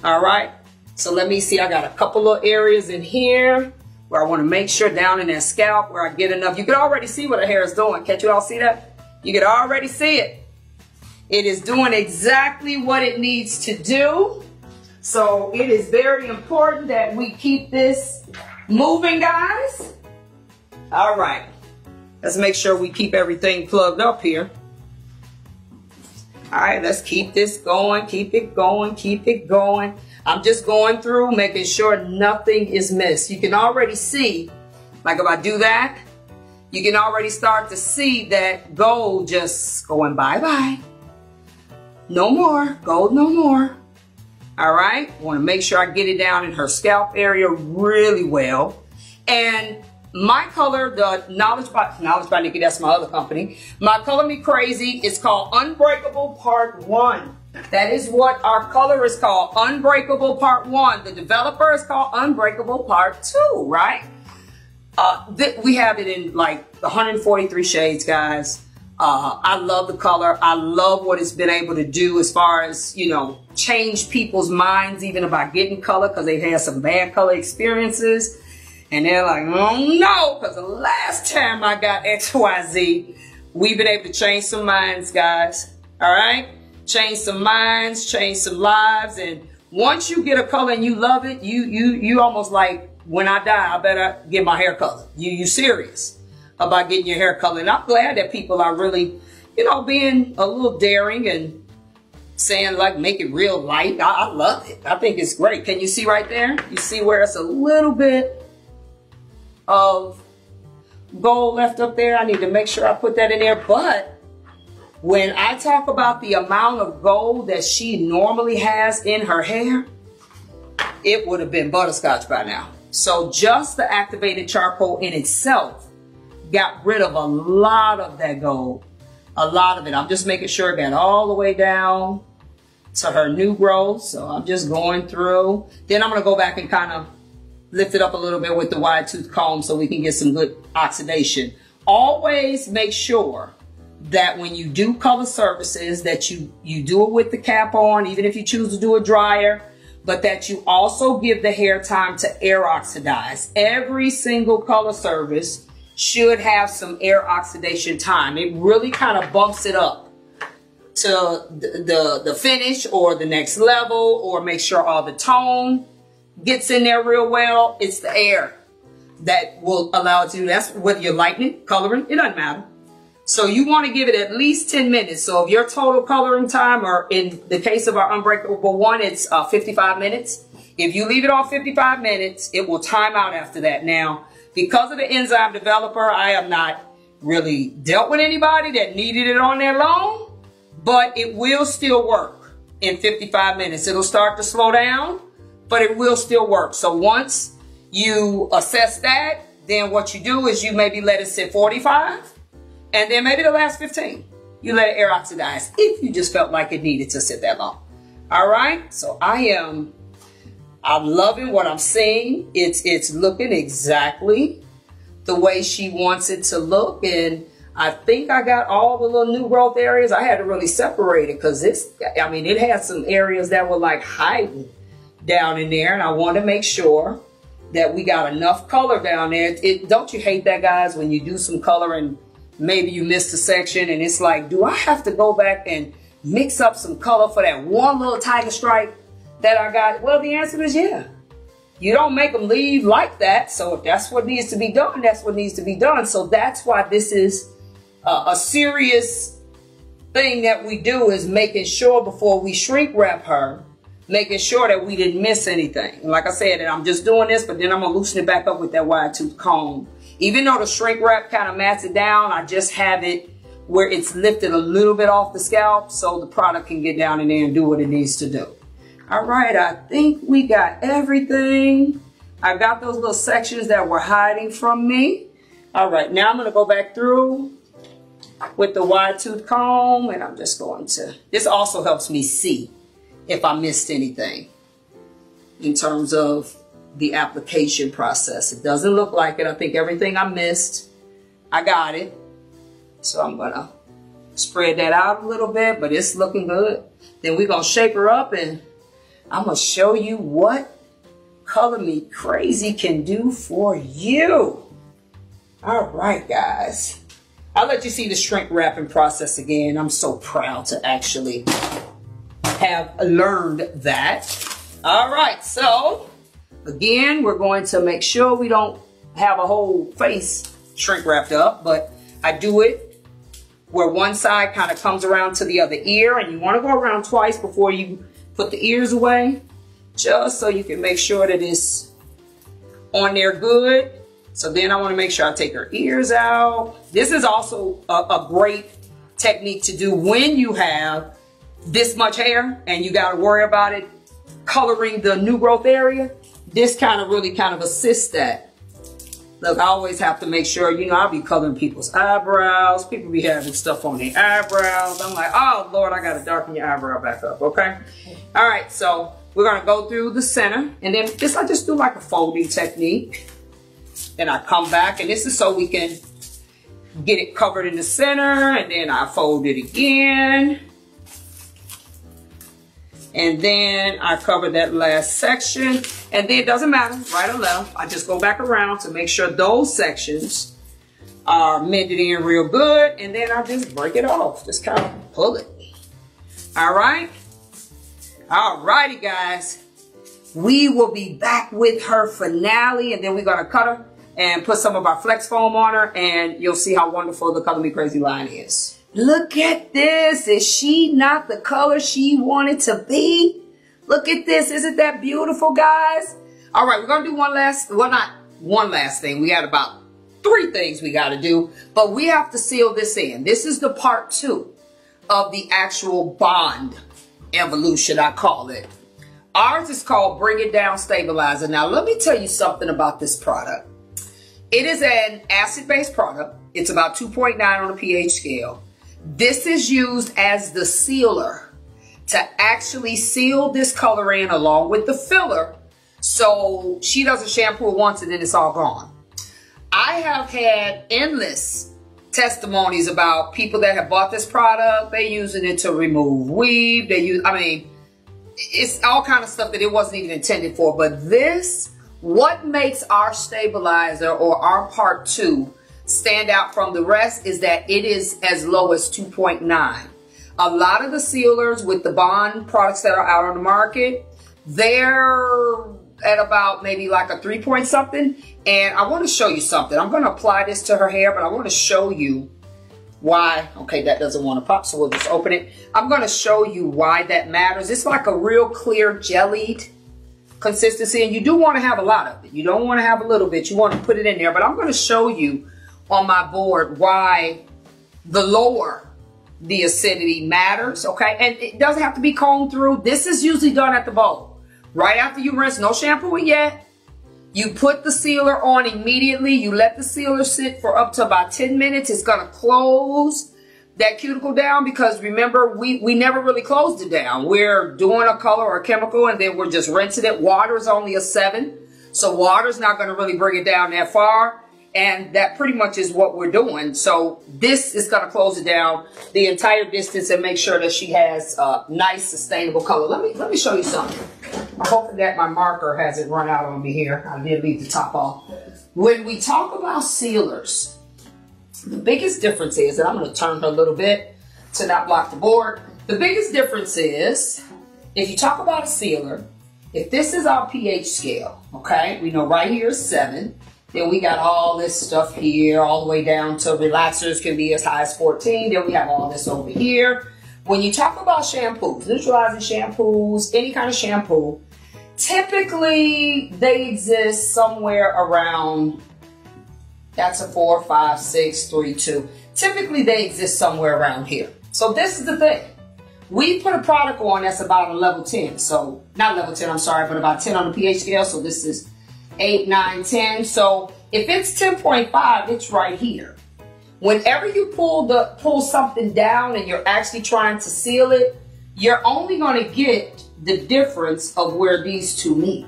All right, so let me see. I got a couple of areas in here where I want to make sure down in that scalp where I get enough. You can already see what her hair is doing. Can't you all see that? You can already see it. It is doing exactly what it needs to do. So it is very important that we keep this moving, guys. All right, let's make sure we keep everything plugged up here. All right, let's keep this going, keep it going, keep it going. I'm just going through, making sure nothing is missed. You can already see, like if I do that, you can already start to see that gold just going bye-bye. No more, gold no more. All right, want to make sure I get it down in her scalp area really well. And my color, the Knowledge by Nikki, that's my other company. My Color Me Crazee is called Unbreakable Part 1. That is what our color is called, Unbreakable Part 1. The developer is called Unbreakable Part 2, right? We have it in like 143 shades, guys. I love the color. I love what it's been able to do as far as, you know, change people's minds even about getting color because they've had some bad color experiences. And they're like, oh no, because the last time I got XYZ, we've been able to change some minds, guys. All right? Change some minds, change some lives. And once you get a color and you love it, you almost like, when I die, I better get my hair colored. You serious about getting your hair colored. And I'm glad that people are really, you know, being a little daring and saying like, make it real light. I love it. I think it's great. Can you see right there? You see where it's a little bit of gold left up there? I need to make sure I put that in there. But when I talk about the amount of gold that she normally has in her hair, it would have been butterscotch by now. So just the activated charcoal in itself got rid of a lot of that gold. A lot of it. I'm just making sure it got all the way down to her new growth. So I'm just going through. Then I'm going to go back and kind of lift it up a little bit with the wide tooth comb so we can get some good oxidation. Always make sure that when you do color services that you do it with the cap on, even if you choose to do a dryer, but that you also give the hair time to air oxidize. Every single color service should have some air oxidation time. It really kind of bumps it up to the finish or the next level, or make sure all the tone gets in there real well. It's the air that will allow it to do that. That's whether you're lightening, coloring, it doesn't matter. So you want to give it at least 10 minutes. So if your total coloring time, or in the case of our Unbreakable one, it's 55 minutes. If you leave it on 55 minutes, it will time out after that. Now, because of the enzyme developer, I have not really dealt with anybody that needed it on there long, but it will still work in 55 minutes. It'll start to slow down, but it will still work. So once you assess that, then what you do is you maybe let it sit 45. And then maybe the last 15, you let it air oxidize if you just felt like it needed to sit that long. All right. So I'm loving what I'm seeing. It's looking exactly the way she wants it to look. And I think I got all the little new growth areas. I had to really separate it because it had some areas that were like hiding down in there. And I want to make sure that we got enough color down there. Don't you hate that, guys, when you do some color and maybe you missed a section and it's like, do I have to go back and mix up some color for that one little tiger stripe that I got? Well, the answer is yeah. You don't make them leave like that. So if that's what needs to be done, that's what needs to be done. So that's why this is a serious thing that we do, is making sure before we shrink wrap her, making sure that we didn't miss anything. And like I said, I'm just doing this, but then I'm going to loosen it back up with that wide tooth comb Even though the shrink wrap kind of mats it down, I just have it where it's lifted a little bit off the scalp so the product can get down in there and do what it needs to do. All right, I think we got everything. I got those little sections that were hiding from me. All right, now I'm gonna go back through with the wide tooth comb, and I'm just going to, this also helps me see if I missed anything in terms of the application process. It doesn't look like it. I think everything I missed, I got it. So I'm gonna spread that out a little bit, but it's looking good. Then we're gonna shake her up and I'm gonna show you what Color Me Crazee can do for you. All right, guys. I'll let you see the shrink wrapping process again. I'm so proud to actually have learned that. All right, so again, we're going to make sure we don't have a whole face shrink wrapped up, but I do it where one side kind of comes around to the other ear, and you want to go around twice before you put the ears away, just so you can make sure that it's on there good. So then I want to make sure I take her ears out. This is also a great technique to do when you have this much hair and you got to worry about it coloring the new growth area. This kind of really kind of assists that. Look, I always have to make sure, you know, I'll be coloring people's eyebrows. People be having stuff on their eyebrows. I'm like, oh Lord, I got to darken your eyebrow back up, okay? All right, so we're going to go through the center, and then this I just do like a folding technique. Then I come back, and this is so we can get it covered in the center, and then I fold it again. And then I cover that last section, and then it doesn't matter, right or left. I just go back around to make sure those sections are mended in real good, and then I just break it off. Just kind of pull it. All right? All righty, guys. We will be back with her finale, and then we're going to cut her and put some of our flex foam on her, and you'll see how wonderful the Color Me Crazee line is. Look at this. Is she not the color she wanted to be? Look at this. Isn't that beautiful, guys? All right, we're going to do one last, well, not one last thing. We got about 3 things we got to do, but we have to seal this in. This is the part 2 of the actual bond evolution, I call it. Ours is called Bring It Down Stabilizer. Now, let me tell you something about this product. It is an acid-based product. It's about 2.9 on the pH scale. This is used as the sealer to actually seal this color in along with the filler, so she doesn't shampoo it once and then it's all gone. I have had endless testimonies about people that have bought this product. They're using it to remove weave. It's all kind of stuff that it wasn't even intended for. But this, what makes our stabilizer or our part 2 stand out from the rest is that it is as low as 2.9. A lot of the sealers with the bond products that are out on the market, they're at about maybe like a 3 point something. And I want to show you something. I'm going to apply this to her hair, but I want to show you why. Okay, that doesn't want to pop, so we'll just open it. I'm going to show you why that matters. It's like a real clear jellied consistency, and you do want to have a lot of it. You don't want to have a little bit. You want to put it in there, but I'm going to show you on my board why the lower the acidity matters, okay? And it doesn't have to be combed through. This is usually done at the bowl. Right after you rinse, no shampooing yet. You put the sealer on immediately. You let the sealer sit for up to about 10 minutes. It's going to close that cuticle down, because remember, we never really closed it down. We're doing a color or a chemical, and then we're just rinsing it. Water is only a 7, so water's not going to really bring it down that far. And that pretty much is what we're doing. So this is going to close it down the entire distance and make sure that she has a nice, sustainable color. Let me show you something. I'm hoping that my marker hasn't run out on me here. I did leave the top off. When we talk about sealers, the biggest difference is, and I'm going to turn her a little bit to not block the board. The biggest difference is, if you talk about a sealer, if this is our pH scale, okay, we know right here is 7. Then we got all this stuff here, all the way down to relaxers can be as high as 14. Then we have all this over here. When you talk about shampoos, neutralizing shampoos, any kind of shampoo, typically they exist somewhere around That's a 4, 5, 6, 3, 2. Typically, they exist somewhere around here. So this is the thing. We put a product on that's about a level 10. So, not level 10, I'm sorry, but about 10 on the pH scale. So this is 8, 9, 10. So if it's 10.5, it's right here. Whenever you pull something down and you're actually trying to seal it, you're only going to get the difference of where these two meet.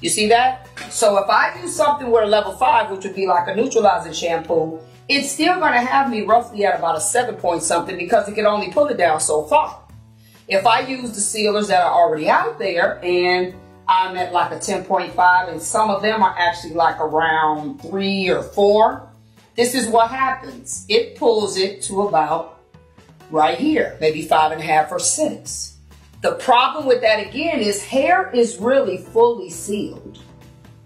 You see that? So if I use something with a level 5, which would be like a neutralizing shampoo, it's still going to have me roughly at about a 7 point something because it can only pull it down so far. If I use the sealers that are already out there and I'm at like a 10.5 and some of them are actually like around 3 or 4, this is what happens. It pulls it to about right here, maybe 5.5 or 6. The problem with that again is hair is really fully sealed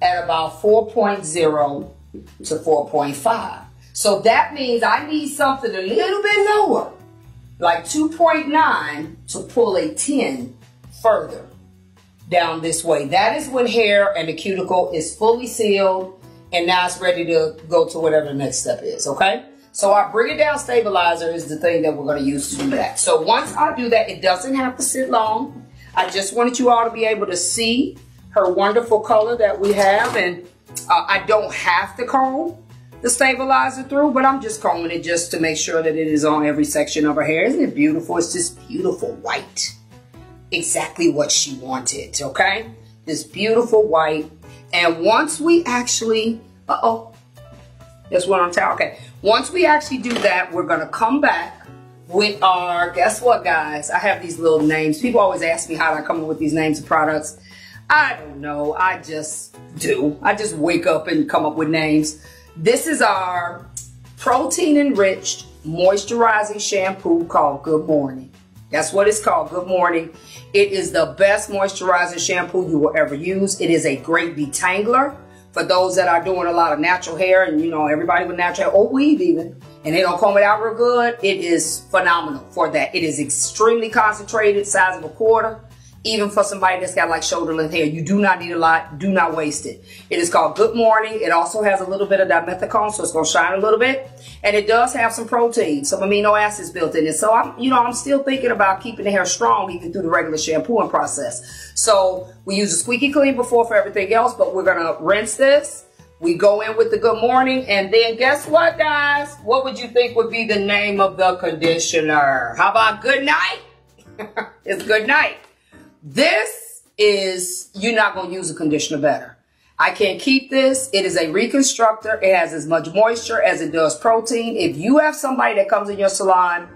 at about 4.0 to 4.5. So that means I need something a little bit lower, like 2.9 to pull a 10 further down this way. That is when hair and the cuticle is fully sealed and now it's ready to go to whatever the next step is, okay? So our bring it down stabilizer is the thing that we're going to use to do that. So once I do that, it doesn't have to sit long. I just wanted you all to be able to see her wonderful color that we have. And I don't have to comb the stabilizer through, but I'm just combing it just to make sure that it is on every section of her hair. Isn't it beautiful? It's just beautiful white. Exactly what she wanted, okay? This beautiful white. And once we actually, that's what I'm telling. Okay, once we actually do that, we're gonna come back with our, guess what guys? I have these little names. People always ask me how I come up with these names of products. I don't know, I just do. I just wake up and come up with names. This is our protein enriched moisturizing shampoo called Good Morning. That's what it's called, Good Morning. It is the best moisturizing shampoo you will ever use. It is a great detangler. For those that are doing a lot of natural hair, and you know, everybody with natural hair, or weave even, and they don't comb it out real good, it is phenomenal for that. It is extremely concentrated, size of a quarter. Even for somebody that's got like shoulder length hair, you do not need a lot, do not waste it. It is called Good Morning. It also has a little bit of dimethicone, so it's gonna shine a little bit. And it does have some protein, some amino acids built in it. So I'm still thinking about keeping the hair strong even through the regular shampooing process. So we use a squeaky clean before for everything else, but we're gonna rinse this. We go in with the Good Morning, and then guess what, guys? What would you think would be the name of the conditioner? How about Good Night? It's Good Night. This is, you're not going to use a conditioner better. I can't keep this. It is a reconstructor. It has as much moisture as it does protein. If you have somebody that comes in your salon,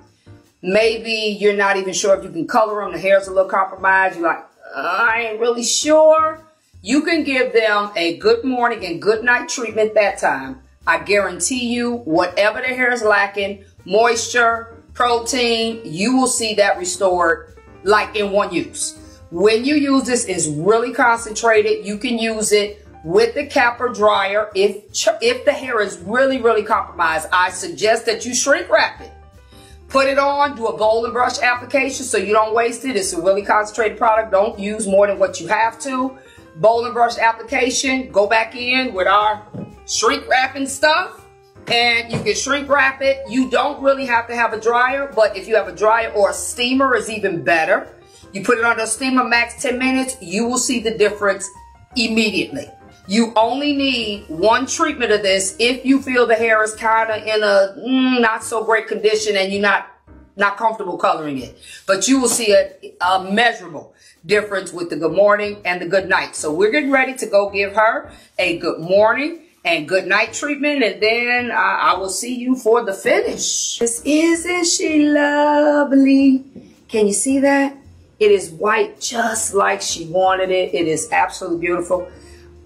maybe you're not even sure if you can color them. The hair's a little compromised. You're like, I ain't really sure. You can give them a Good Morning and Good Night treatment that time. I guarantee you, whatever the hair is lacking, moisture, protein, you will see that restored like in one use. When you use this, it's really concentrated. You can use it with the capper dryer. If the hair is really, really compromised, I suggest that you shrink wrap it. Put it on, do a bowl and brush application so you don't waste it. It's a really concentrated product. Don't use more than what you have to. Bowl and brush application, go back in with our shrink wrapping stuff, and you can shrink wrap it. You don't really have to have a dryer, but if you have a dryer or a steamer is even better. You put it under a steamer, max 10 minutes, you will see the difference immediately. You only need one treatment of this if you feel the hair is kind of in a not so great condition and you're not comfortable coloring it. But you will see a measurable difference with the Good Morning and the Good Night. So we're getting ready to go give her a Good Morning and Good Night treatment, and then I will see you for the finish. Isn't she lovely? Can you see that? It is white just like she wanted it. It is absolutely beautiful.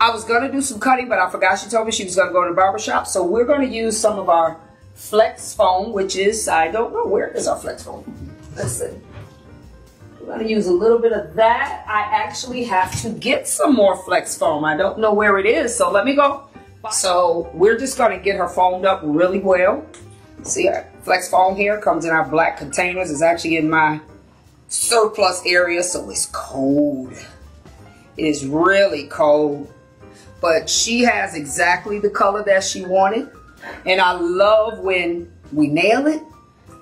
I was going to do some cutting, but I forgot she told me she was going to go to the barber shop. So we're going to use some of our Flex Foam, which is, I don't know, where is our Flex Foam? Let's see. We're going to use a little bit of that. I actually have to get some more Flex Foam. I don't know where it is, so let me go. So we're just going to get her foamed up really well. See, our Flex Foam here comes in our black containers. It's actually in my surplus area, so it's cold. It is really cold. but she has exactly the color that she wanted. And I love when we nail it.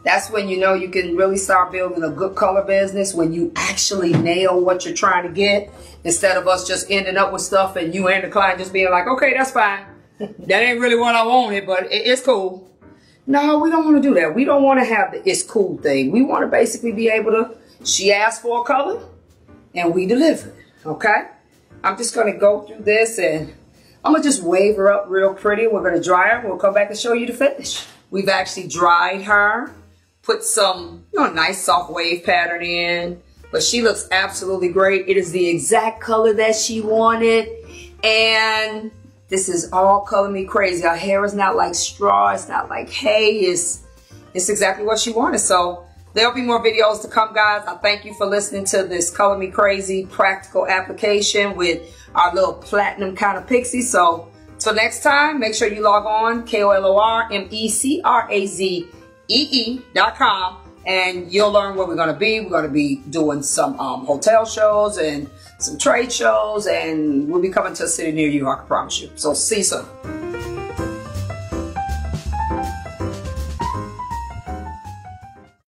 That's when you know you can really start building a good color business, when you actually nail what you're trying to get, instead of us just ending up with stuff and you and the client just being like, okay, that's fine. That ain't really what I wanted, but it's cool. No, we don't want to do that. We don't want to have the it's cool thing. We want to basically be able to, she asked for a color and we deliver it, okay? I'm just going to go through this and I'm going to just wave her up real pretty. We're going to dry her. We'll come back and show you the finish. We've actually dried her. Put some, nice soft wave pattern in, but she looks absolutely great. It is the exact color that she wanted, and this is all Color Me Crazy. Her hair is not like straw, it's not like hay, it's exactly what she wanted. So there'll be more videos to come, guys. I thank you for listening to this Color Me Crazy practical application with our little platinum kind of pixie. So till next time, make sure you log on, KOLORMECRAZEE.com, and you'll learn where we're going to be. We're going to be doing some hotel shows and some trade shows, and we'll be coming to a city near you, I can promise you. So see you soon.